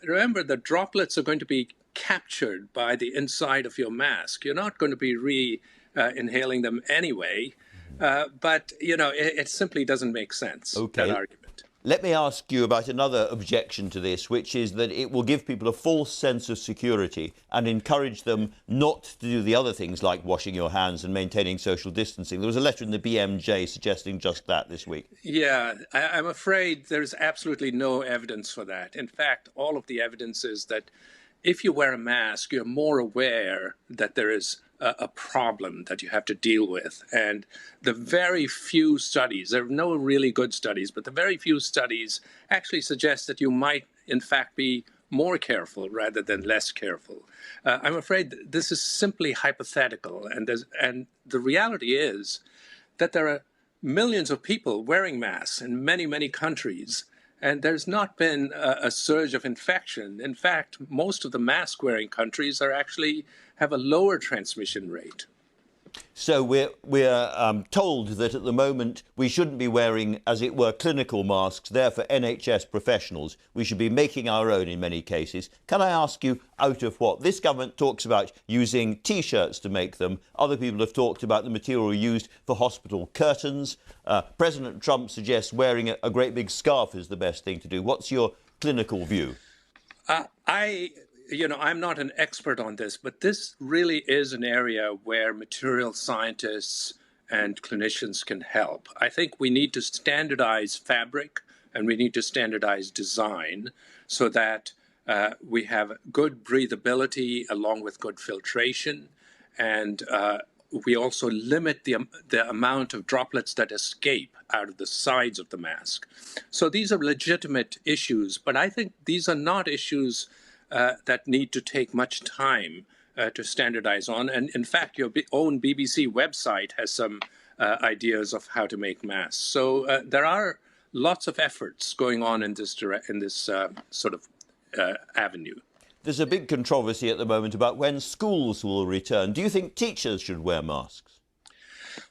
remember the droplets are going to be captured by the inside of your mask. You're not going to be inhaling them anyway, but it simply doesn't make sense, that argument. Let me ask you about another objection to this, which is that it will give people a false sense of security and encourage them not to do the other things like washing your hands and maintaining social distancing. There was a letter in the BMJ suggesting just that this week. Yeah, I'm afraid there's absolutely no evidence for that. In fact, all of the evidence is that if you wear a mask, you're more aware that there is a problem that you have to deal with. And the very few studies, there are no really good studies, but the very few studies actually suggest that you might, in fact, be more careful rather than less careful. I'm afraid this is simply hypothetical. And the reality is that there are millions of people wearing masks in many, many countries. And there's not been a surge of infection. In fact, most of the mask-wearing countries have a lower transmission rate. So we're told that at the moment we shouldn't be wearing, as it were, clinical masks. They're for NHS professionals. We should be making our own in many cases. Can I ask you, out of what? This government talks about using T-shirts to make them. Other people have talked about the material used for hospital curtains. President Trump suggests wearing a great big scarf is the best thing to do. What's your clinical view? I'm not an expert on this, but this really is an area where material scientists and clinicians can help. I think we need to standardize fabric and we need to standardize design so that we have good breathability along with good filtration, and we also limit the amount of droplets that escape out of the sides of the mask. So these are legitimate issues, but I think these are not issues that need to take much time to standardize on. And in fact, your own BBC website has some ideas of how to make masks. So there are lots of efforts going on in this sort of avenue. There's a big controversy at the moment about when schools will return. Do you think teachers should wear masks?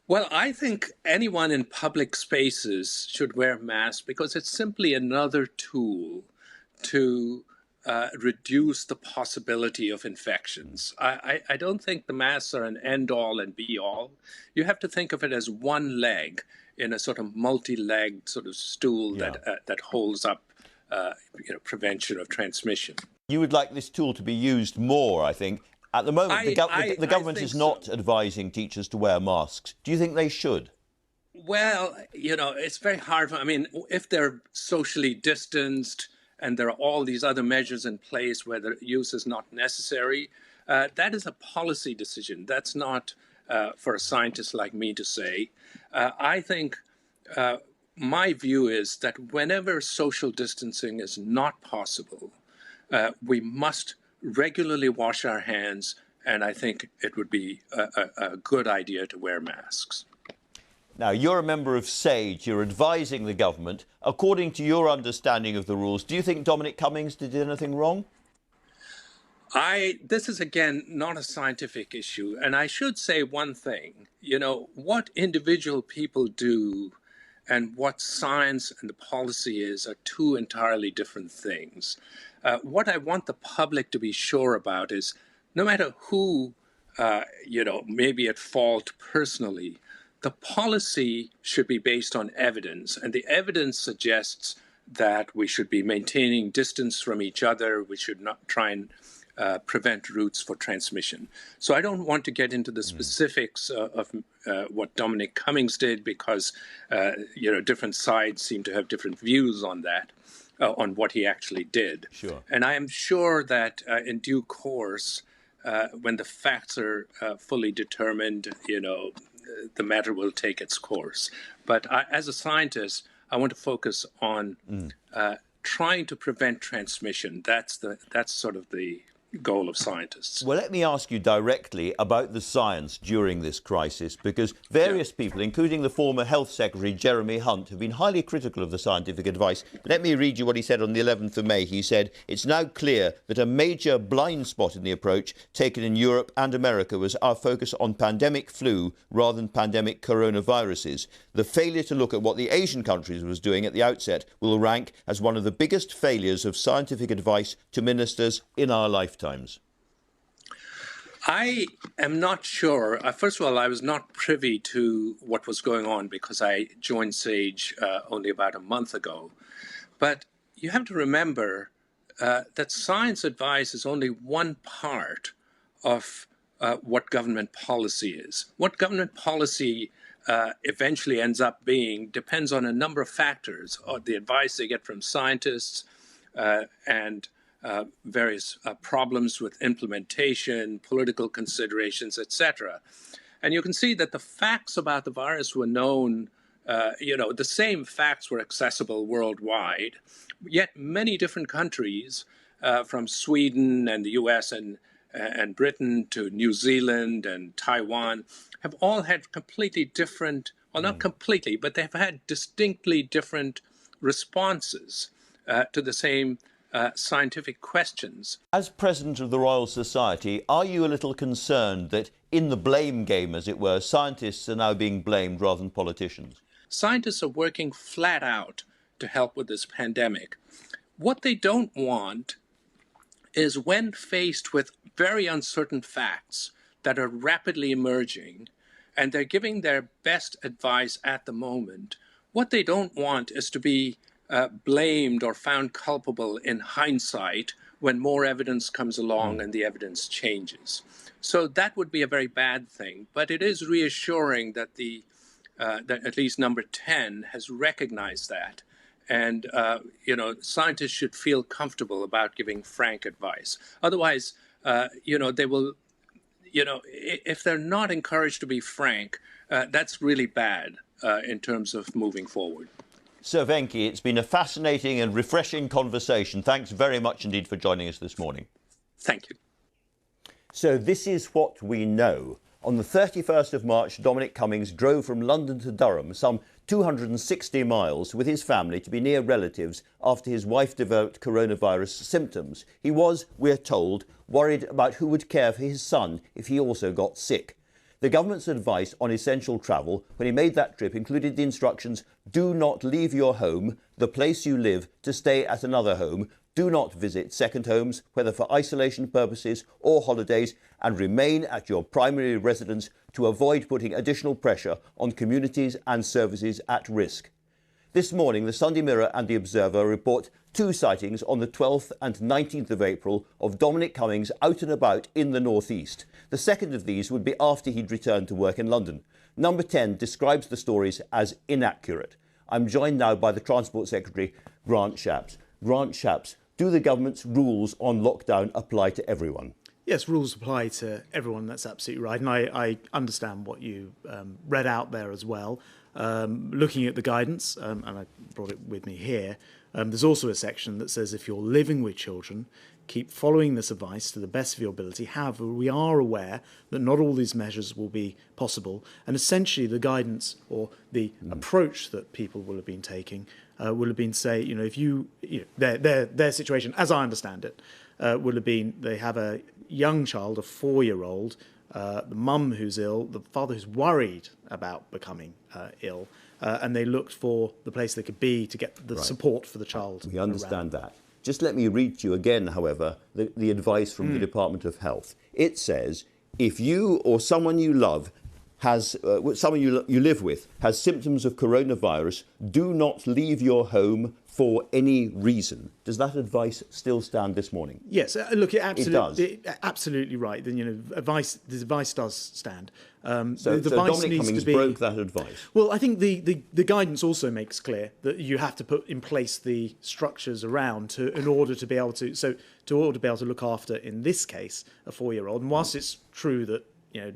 Well, I think anyone in public spaces should wear masks because it's simply another tool to reduce the possibility of infections. I don't think the masks are an end-all and be-all. You have to think of it as one leg in a sort of multi-legged sort of stool that holds up prevention of transmission. You would like this tool to be used more, I think. At the moment, the government is not advising teachers to wear masks. Do you think they should? Well, you know, it's very hard. I mean, if they're socially distanced and there are all these other measures in place where the use is not necessary, that is a policy decision. That's not for a scientist like me to say. I think my view is that whenever social distancing is not possible, we must regularly wash our hands, and I think it would be a good idea to wear masks. Now, you're a member of SAGE, you're advising the government. According to your understanding of the rules, do you think Dominic Cummings did anything wrong? This is, again, not a scientific issue. And I should say one thing, you know, what individual people do and what science and the policy is are two entirely different things. What I want the public to be sure about is no matter who, you know, may be at fault personally, the policy should be based on evidence, and the evidence suggests that we should be maintaining distance from each other. We should not try and prevent routes for transmission. So I don't want to get into the specifics of what Dominic Cummings did because, you know, different sides seem to have different views on that, on what he actually did. Sure. And I am sure that in due course, when the facts are fully determined, you know, the matter will take its course. But as a scientist, I want to focus on trying to prevent transmission. That's sort of the goal of scientists. Well, let me ask you directly about the science during this crisis, because various people, including the former Health Secretary Jeremy Hunt, have been highly critical of the scientific advice. Let me read you what he said on the 11th of May. He said, "It's now clear that a major blind spot in the approach taken in Europe and America was our focus on pandemic flu rather than pandemic coronaviruses. The failure to look at what the Asian countries was doing at the outset will rank as one of the biggest failures of scientific advice to ministers in our lifetimes." I am not sure. First of all, I was not privy to what was going on because I joined SAGE only about a month ago. But you have to remember that science advice is only one part of what government policy is. What government policy eventually ends up being depends on a number of factors, or the advice they get from scientists and various problems with implementation, political considerations, etc. And you can see that the facts about the virus were known, you know, the same facts were accessible worldwide, yet many different countries, from Sweden and the US and Britain to New Zealand and Taiwan, have all had completely different, well, not completely, but they've had distinctly different responses to the same scientific questions. As president of the Royal Society, are you a little concerned that in the blame game, as it were, scientists are now being blamed rather than politicians? Scientists are working flat out to help with this pandemic. What they don't want is, when faced with very uncertain facts that are rapidly emerging, and they're giving their best advice at the moment, what they don't want is to be blamed or found culpable in hindsight when more evidence comes along and the evidence changes. So that would be a very bad thing. But it is reassuring that that at least number 10 has recognized that. And, you know, scientists should feel comfortable about giving frank advice. Otherwise, you know, they will, you know, if they're not encouraged to be frank, that's really bad in terms of moving forward. Sir Venki, it's been a fascinating and refreshing conversation. Thanks very much indeed for joining us this morning. Thank you. So this is what we know. On the 31st of March, Dominic Cummings drove from London to Durham, some 260 miles, with his family to be near relatives after his wife developed coronavirus symptoms. He was, we're told, worried about who would care for his son if he also got sick. The government's advice on essential travel when he made that trip included the instructions: do not leave your home, the place you live, to stay at another home, do not visit second homes, whether for isolation purposes or holidays, and remain at your primary residence to avoid putting additional pressure on communities and services at risk. This morning, the Sunday Mirror and the Observer report 2 sightings on the 12th and 19th of April of Dominic Cummings out and about in the northeast. The second of these would be after he'd returned to work in London. Number 10 describes the stories as inaccurate. I'm joined now by the Transport Secretary, Grant Shapps. Grant Shapps, do the government's rules on lockdown apply to everyone? Yes, rules apply to everyone. That's absolutely right. And I understand what you read out there as well. Looking at the guidance, and I brought it with me here, there's also a section that says if you're living with children, keep following this advice to the best of your ability. However, we are aware that not all these measures will be possible. And essentially the guidance or the approach that people will have been taking will have been to say, their situation, as I understand it, will have been they have a young child, a 4-year-old, the mum who's ill, the father who's worried about becoming ill, and they looked for the place they could be to get the support for the child. We understand that. Just let me read to you again, however, the advice from the Department of Health. It says, if you or someone you love has, someone you live with has symptoms of coronavirus, do not leave your home for any reason. Does that advice still stand this morning? Yes, look, it does. Absolutely right. Then this advice does stand. So Dominic Cummings broke that advice. Well, I think the guidance also makes clear that you have to put in place the structures around in order to be able to look after, in this case, a 4-year-old. And whilst it's true that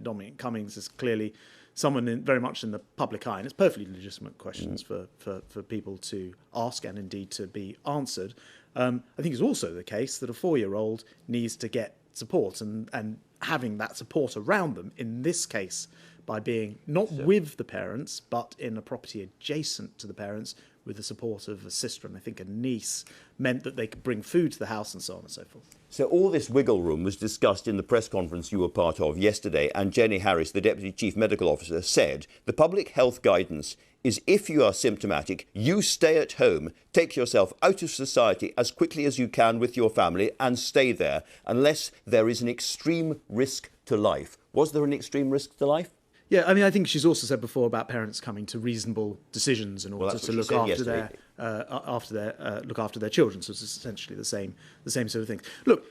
Dominic Cummings is clearly someone very much in the public eye, and it's perfectly legitimate questions for people to ask and indeed to be answered. I think it's also the case that a 4-year-old needs to get support and having that support around them, in this case, by being not with the parents, but in a property adjacent to the parents with the support of a sister and I think a niece, meant that they could bring food to the house and so on and so forth. So all this wiggle room was discussed in the press conference you were part of yesterday, and Jenny Harris, the Deputy Chief Medical Officer, said the public health guidance is if you are symptomatic, you stay at home, take yourself out of society as quickly as you can with your family and stay there unless there is an extreme risk to life. Was there an extreme risk to life? Yeah, I mean, I think she's also said before about parents coming to reasonable decisions in order to look after their children. So it's essentially the same sort of thing. Look,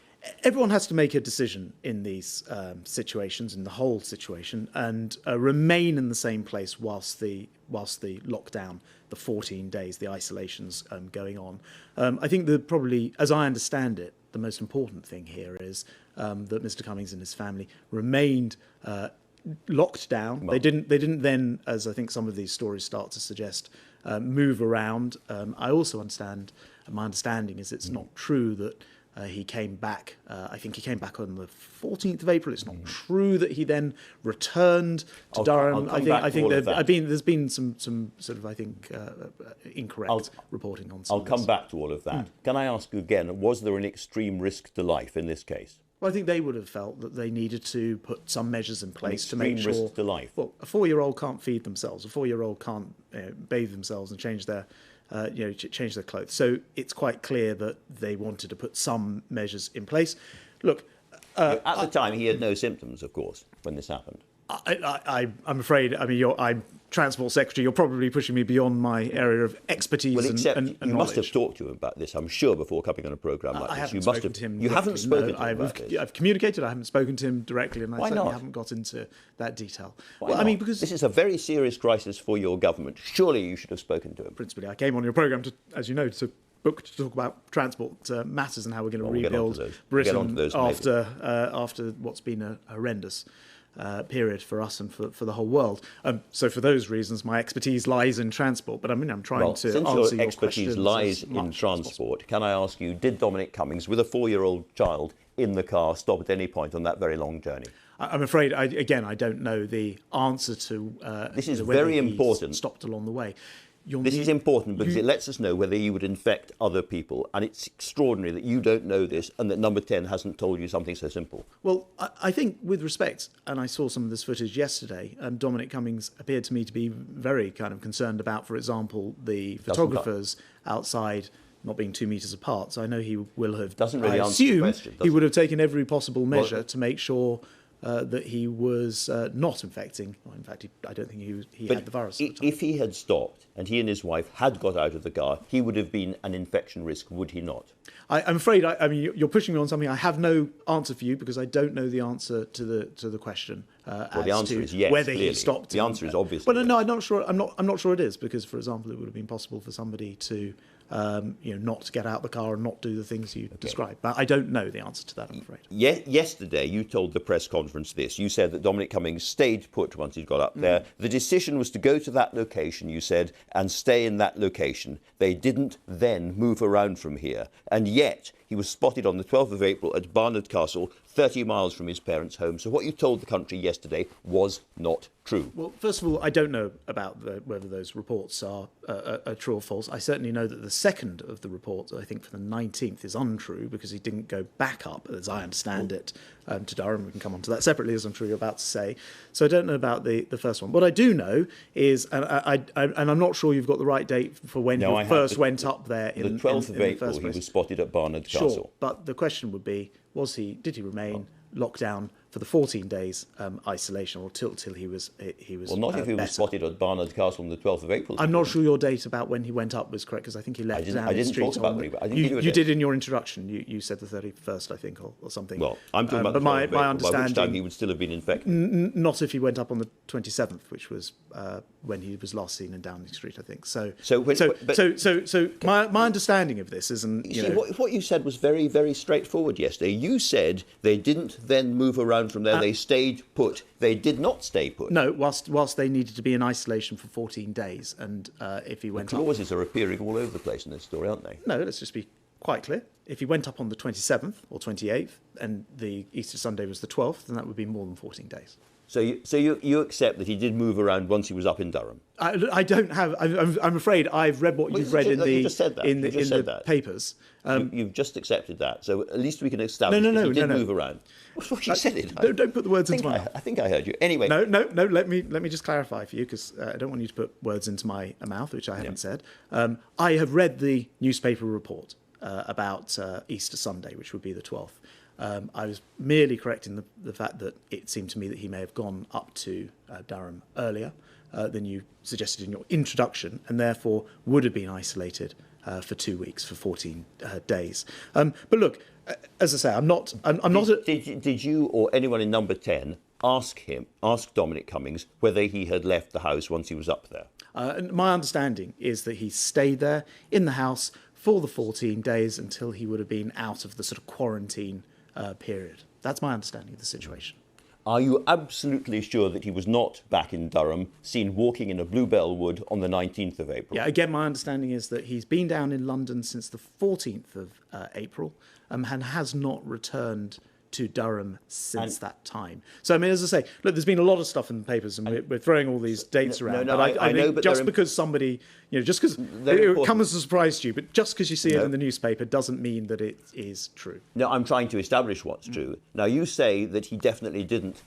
everyone has to make a decision in these situations, in the whole situation, and remain in the same place whilst the lockdown, the 14 days, the isolation's going on. I think that probably, as I understand it, the most important thing here is that Mr. Cummings and his family remained locked down. They didn't then, as I think some of these stories start to suggest, move around. I also understand, my understanding is it's not true that he came back. I think he came back on the 14th of April. It's not true that he then returned to Durham. I think there's been some sort of incorrect reporting on some I'll come back to all of that. Can I ask you again, was there an extreme risk to life in this case? Well, I think they would have felt that they needed to put some measures in place to make sure. Risk to life. Well, a 4-year-old can't feed themselves. A 4-year-old can't bathe themselves and change their clothes. So it's quite clear that they wanted to put some measures in place. Look, at the time he had no symptoms, of course, when this happened. I'm afraid. I mean, I'm Transport Secretary. You're probably pushing me beyond my area of expertise and you must have talked to him about this, I'm sure, before coming on a programme like this. I haven't spoken to him. You haven't spoken to him about this? I've communicated. I haven't spoken to him directly, and I certainly haven't got into that detail. Well, I mean, because this is a very serious crisis for your government. Surely you should have spoken to him. Principally, I came on your programme to, as you know, to talk about transport matters and how we're going to rebuild Britain after what's been a horrendous period for us and for the whole world. So for those reasons, my expertise lies in transport. But I mean, I'm trying to answer your question. Since your expertise lies in transport, can I ask you, did Dominic Cummings, with a 4-year-old child in the car, stop at any point on that very long journey? I'm afraid, I don't know the answer to this is very important. Stopped along the way. This is important because it lets us know whether you would infect other people, and it's extraordinary that you don't know this and that Number 10 hasn't told you something so simple. Well, I think with respect, and I saw some of this footage yesterday, Dominic Cummings appeared to me to be very kind of concerned about, for example, the photographers outside not being 2 metres apart. So I know he will have, doesn't really answer the question, he would have taken every possible measure to make sure that he was not infecting. Well, in fact, I don't think he had the virus. If he had stopped and he and his wife had got out of the car, he would have been an infection risk, would he not? I'm afraid. I mean, you're pushing me on something. I have no answer for you because I don't know the answer to the question. Well, the answer is yes. Whether clearly. he stopped. The answer is obviously. But no, I'm not sure. I'm not sure it is because, for example, it would have been possible for somebody to, not get out the car and not do the things you described. But I don't know the answer to that, I'm afraid. Yesterday, you told the press conference this. You said that Dominic Cummings stayed put once he'd got up there. The decision was to go to that location, you said, and stay in that location. They didn't then move around from here. And yet, he was spotted on the 12th of April at Barnard Castle, 30 miles from his parents' home. So what you told the country yesterday was not true. Well, first of all, I don't know about whether those reports are true or false. I certainly know that the second of the reports, I think for the 19th, is untrue because he didn't go back up, as I understand it, to Durham. We can come on to that separately, as I'm sure you're about to say. So I don't know about the first one. What I do know is, and I'm not sure you've got the right date for when he first went up there. In the 12th of April, he was spotted at Barnard Castle. Sure, but the question would be, did he remain locked down for the 14 days isolation, or till he was well, not if he was spotted at Barnard Castle on the 12th of April. I'm not sure your date about when he went up was correct, because I think he left down the street. You did in your introduction. You said the 31st, I think, or something. Well, I'm talking about but my understanding, by which time he would still have been infected. Not if he went up on the 27th, which was when he was last seen in Downing Street, I think. So my understanding of this isn't. What you said was very, very straightforward yesterday. You said they didn't then move around from there. They stayed put. They did not stay put. No, whilst they needed to be in isolation for 14 days, and if he went up, clauses are appearing all over the place in this story, aren't they? No, let's just be quite clear. If he went up on the 27th or 28th, and the Easter Sunday was the 12th, then that would be more than 14 days. So you accept that he did move around once he was up in Durham? I don't have. I'm afraid I've read what you've read in the papers. You've just accepted that, so at least we can establish that he did move around. What you said it. Don't put the words into my mouth. I think I heard you. Anyway. No. Let me just clarify for you, because I don't want you to put words into my mouth, which I haven't said. I have read the newspaper report about Easter Sunday, which would be the 12th. I was merely correcting the fact that it seemed to me that he may have gone up to Durham earlier than you suggested in your introduction, and therefore would have been isolated for 2 weeks, for 14 days. But look, as I say, I'm not. Did you or anyone in Number 10 ask Dominic Cummings whether he had left the house once he was up there? My understanding is that he stayed there in the house for the 14 days until he would have been out of the sort of quarantine period. That's my understanding of the situation. Are you absolutely sure that he was not back in Durham, seen walking in a Bluebell Wood on the 19th of April? Yeah, again, my understanding is that he's been down in London since the 14th of April and has not returned to Durham since that time. So, I mean, as I say, look, there's been a lot of stuff in the papers, and we're throwing all these dates around. I know, but just because somebody, just because it comes as a surprise to you, but just because you see it in the newspaper doesn't mean that it is true. No, I'm trying to establish what's true. Now, you say that he definitely didn't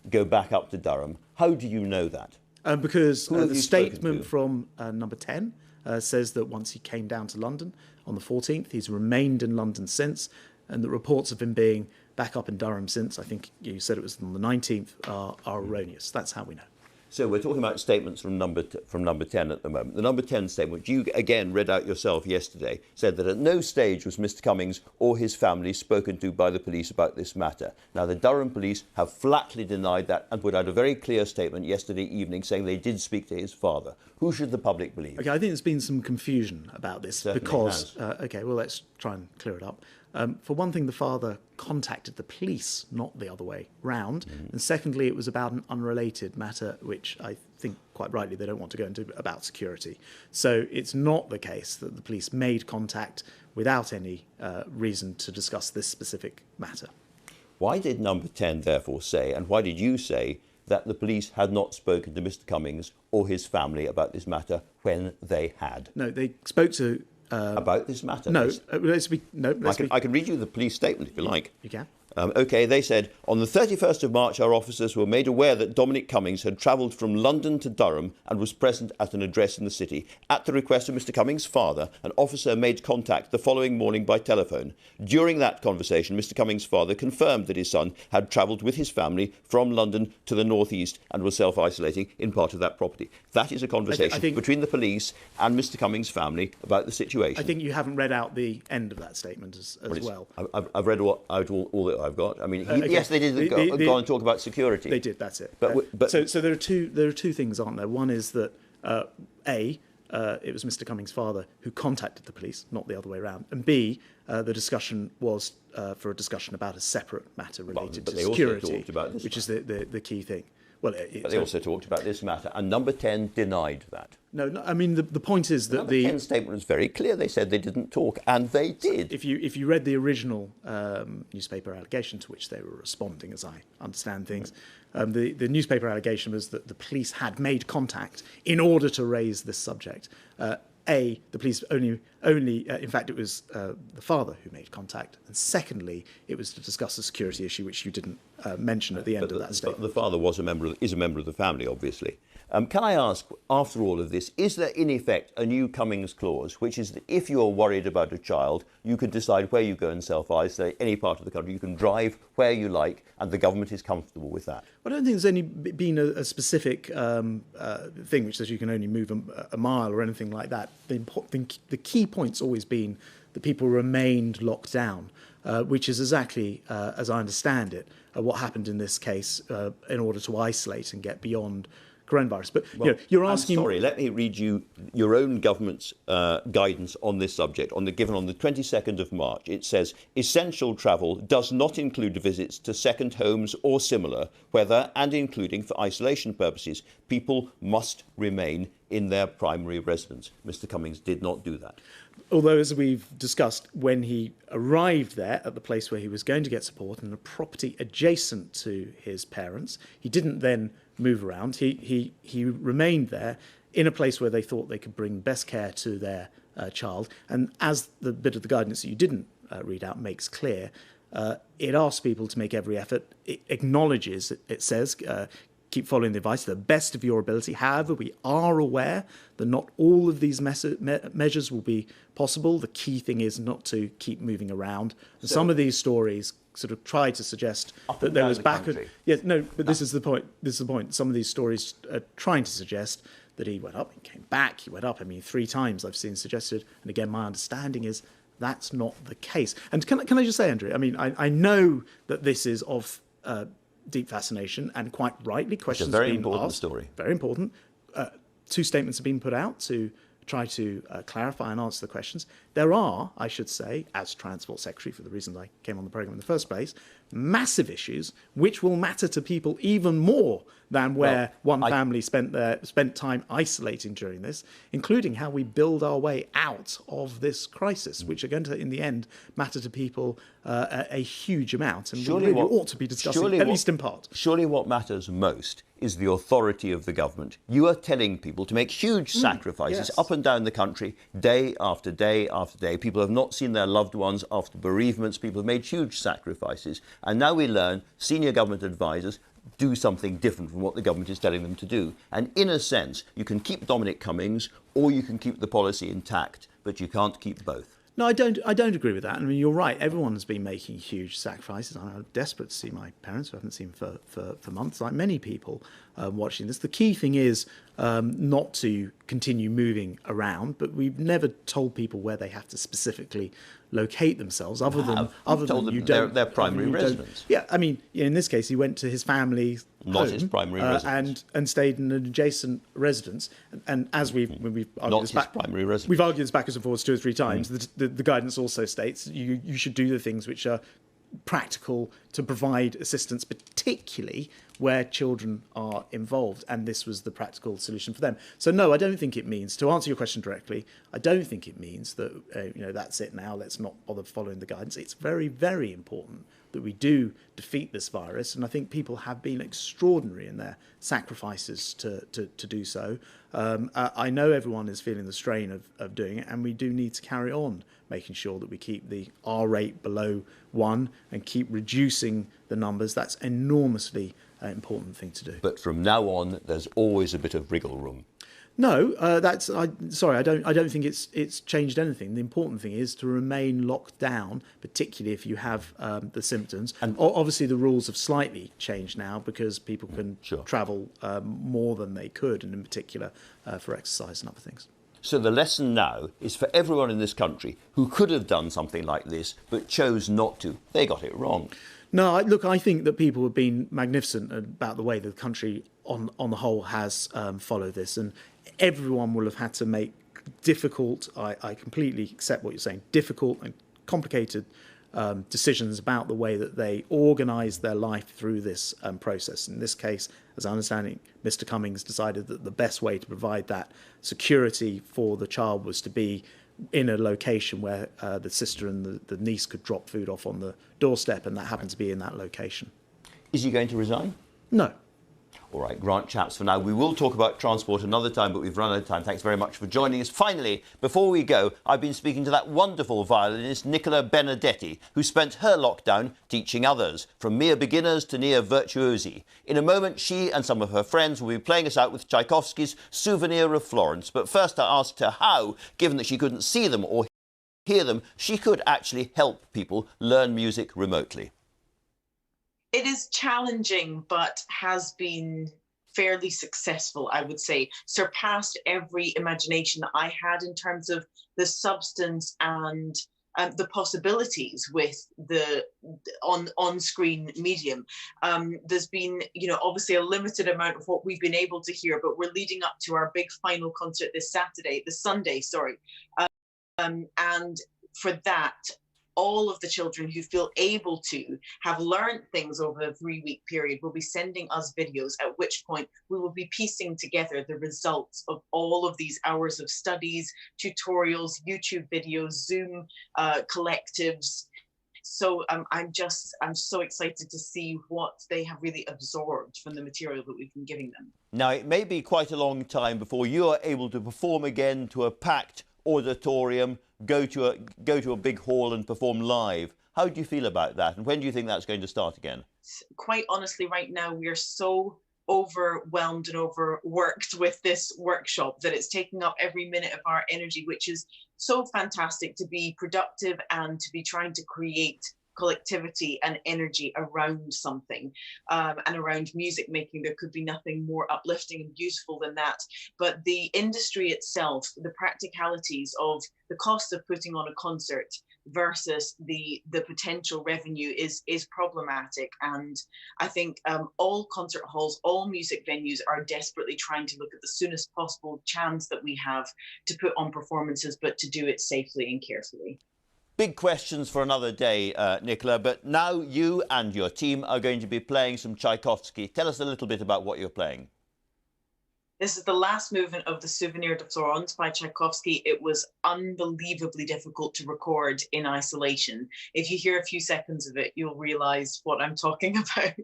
go back up to Durham. How do you know that? Because the statement from Number 10 says that once he came down to London on the 14th, he's remained in London since, and the reports of him being back up in Durham since, I think you said it was on the 19th, are erroneous. That's how we know. So we're talking about statements from number 10 at the moment. The Number 10 statement, which you again read out yourself yesterday, said that at no stage was Mr. Cummings or his family spoken to by the police about this matter. Now, the Durham police have flatly denied that and put out a very clear statement yesterday evening saying they did speak to his father. Who should the public believe? Okay, I think there's been some confusion about this because... OK, well, let's try and clear it up. For one thing, the father contacted the police, not the other way round. And secondly, it was about an unrelated matter, which I think quite rightly they don't want to go into, about security. So it's not the case that the police made contact without any reason to discuss this specific matter. Why did Number 10 therefore say, and why did you say, that the police had not spoken to Mr. Cummings or his family about this matter when they had? No, they spoke to... about this matter? No, I can read you the police statement if you like. You can. OK, they said, on the 31st of March, our officers were made aware that Dominic Cummings had travelled from London to Durham and was present at an address in the city. At the request of Mr Cummings' father, an officer made contact the following morning by telephone. During that conversation, Mr Cummings' father confirmed that his son had travelled with his family from London to the northeast and was self-isolating in part of that property. That is a conversation between the police and Mr Cummings' family about the situation. I think you haven't read out the end of that statement as well. I've read all that I've got. I mean, yes, they did go and talk about security. They did. That's it. But so there are two things, aren't there? One is that it was Mr Cummings' father who contacted the police, not the other way around, and B, the discussion was for a discussion about a separate matter related to security, which is the key thing. Well, but they also talked about this matter, and Number 10 denied that. No, I mean the point is that the Number 10 statement was very clear. They said they didn't talk, and they did. If you read the original newspaper allegation to which they were responding, as I understand things, the newspaper allegation was that the police had made contact in order to raise this subject. The police only in fact, it was the father who made contact, and secondly, it was to discuss a security issue, which you didn't mention at the end of that statement. The father is a member of the family, obviously. Can I ask, after all of this, is there in effect a new Cummings clause, which is that if you are worried about a child, you can decide where you go and self-isolate, any part of the country, you can drive where you like, and the government is comfortable with that? I don't think there's any been a specific thing which says you can only move a mile or anything like that. The key point's always been that people remained locked down, which is exactly, as I understand it, what happened in this case in order to isolate and get beyond coronavirus. But you're asking. I'm sorry, let me read you your own government's guidance on this subject. Given on the 22nd of March, it says essential travel does not include visits to second homes or similar, whether and including for isolation purposes. People must remain in their primary residence. Mr Cummings did not do that. Although, as we've discussed, when he arrived there at the place where he was going to get support in a property adjacent to his parents, he didn't then move around. He remained there in a place where they thought they could bring best care to their child. And as the bit of the guidance that you didn't read out makes clear, it asks people to make every effort. It acknowledges, it says, keep following the advice to the best of your ability. However, we are aware that not all of these measures will be possible. The key thing is not to keep moving around. And some of these stories sort of try to suggest that there was backward. Yes, no, but this is the point. Some of these stories are trying to suggest that he went up and came back. He went up. I mean, 3 times I've seen suggested. And again, my understanding is that's not the case. And can I just say, Andrew? I mean, I know that this is of deep fascination, and quite rightly, questions have been asked. It's a very important story. Very important. 2 statements have been put out to try to clarify and answer the questions. There are, I should say, as Transport Secretary, for the reasons I came on the programme in the first place, massive issues which will matter to people even more than where family spent time isolating during this, including how we build our way out of this crisis, which are going to, in the end, matter to people a huge amount, and really ought to be discussing, at least in part. Surely what matters most is the authority of the government. You are telling people to make huge sacrifices up and down the country, day after day after day. People have not seen their loved ones after bereavements. People have made huge sacrifices. And now we learn senior government advisors do something different from what the government is telling them to do. And in a sense, you can keep Dominic Cummings or you can keep the policy intact, but you can't keep both. No, I don't agree with that. I mean, you're right. Everyone has been making huge sacrifices. I'm desperate to see my parents, who I haven't seen for months, like many people watching this. The key thing is not to continue moving around, but we've never told people where they have to specifically locate themselves, other than you don't. Their primary residence. Yeah, I mean, in this case, he went to his family's not his primary residence, and stayed in an adjacent residence. And as we've argued this primary residence. We've argued this backwards and forwards 2 or 3 times. The guidance also states you should do the things which are practical to provide assistance, particularly where children are involved, and this was the practical solution for them. So no, I don't think it means, to answer your question directly, I don't think it means that that's it now, let's not bother following the guidance. It's very, very important that we do defeat this virus, and I think people have been extraordinary in their sacrifices to do so. I know everyone is feeling the strain of doing it, and we do need to carry on making sure that we keep the R rate below 1 and keep reducing the numbers. That's enormously important thing to do. But from now on, there's always a bit of wriggle room. No, I don't think it's changed anything. The important thing is to remain locked down, particularly if you have the symptoms. And obviously the rules have slightly changed now because people can travel more than they could, and in particular for exercise and other things. So the lesson now is for everyone in this country who could have done something like this but chose not to. They got it wrong. No, look, I think that people have been magnificent about the way the country on the whole has followed this, and everyone will have had to make difficult, I completely accept what you're saying, difficult and complicated decisions about the way that they organise their life through this process. In this case, as I understand it, Mr. Cummings decided that the best way to provide that security for the child was to be in a location where the sister and the niece could drop food off on the doorstep, and that happened to be in that location. Is he going to resign? No. All right, Grant Shapps for now. We will talk about transport another time, but we've run out of time. Thanks very much for joining us. Finally, before we go, I've been speaking to that wonderful violinist, Nicola Benedetti, who spent her lockdown teaching others, from mere beginners to near virtuosi. In a moment, she and some of her friends will be playing us out with Tchaikovsky's Souvenir of Florence. But first, I asked her how, given that she couldn't see them or hear them, she could actually help people learn music remotely. It is challenging, but has been fairly successful, I would say. Surpassed every imagination I had in terms of the substance and the possibilities with the on-screen medium. There's been, obviously a limited amount of what we've been able to hear, but we're leading up to our big final concert this Sunday. And for that, all of the children who feel able to have learned things over a 3-week period will be sending us videos, at which point we will be piecing together the results of all of these hours of studies, tutorials, YouTube videos, Zoom collectives. So I'm so excited to see what they have really absorbed from the material that we've been giving them. Now, it may be quite a long time before you are able to perform again to a packed auditorium, go to a big hall and perform live. How do you feel about that, and when do you think that's going to start again? Quite honestly, right now we are so overwhelmed and overworked with this workshop that it's taking up every minute of our energy, which is so fantastic to be productive and to be trying to create collectivity and energy around something, and around music making. There could be nothing more uplifting and beautiful than that. But the industry itself, the practicalities of the cost of putting on a concert versus the potential revenue is problematic. And I think all concert halls, all music venues are desperately trying to look at the soonest possible chance that we have to put on performances, but to do it safely and carefully. Big questions for another day, Nicola, but now you and your team are going to be playing some Tchaikovsky. Tell us a little bit about what you're playing. This is the last movement of the Souvenir de Florence by Tchaikovsky. It was unbelievably difficult to record in isolation. If you hear a few seconds of it, you'll realise what I'm talking about.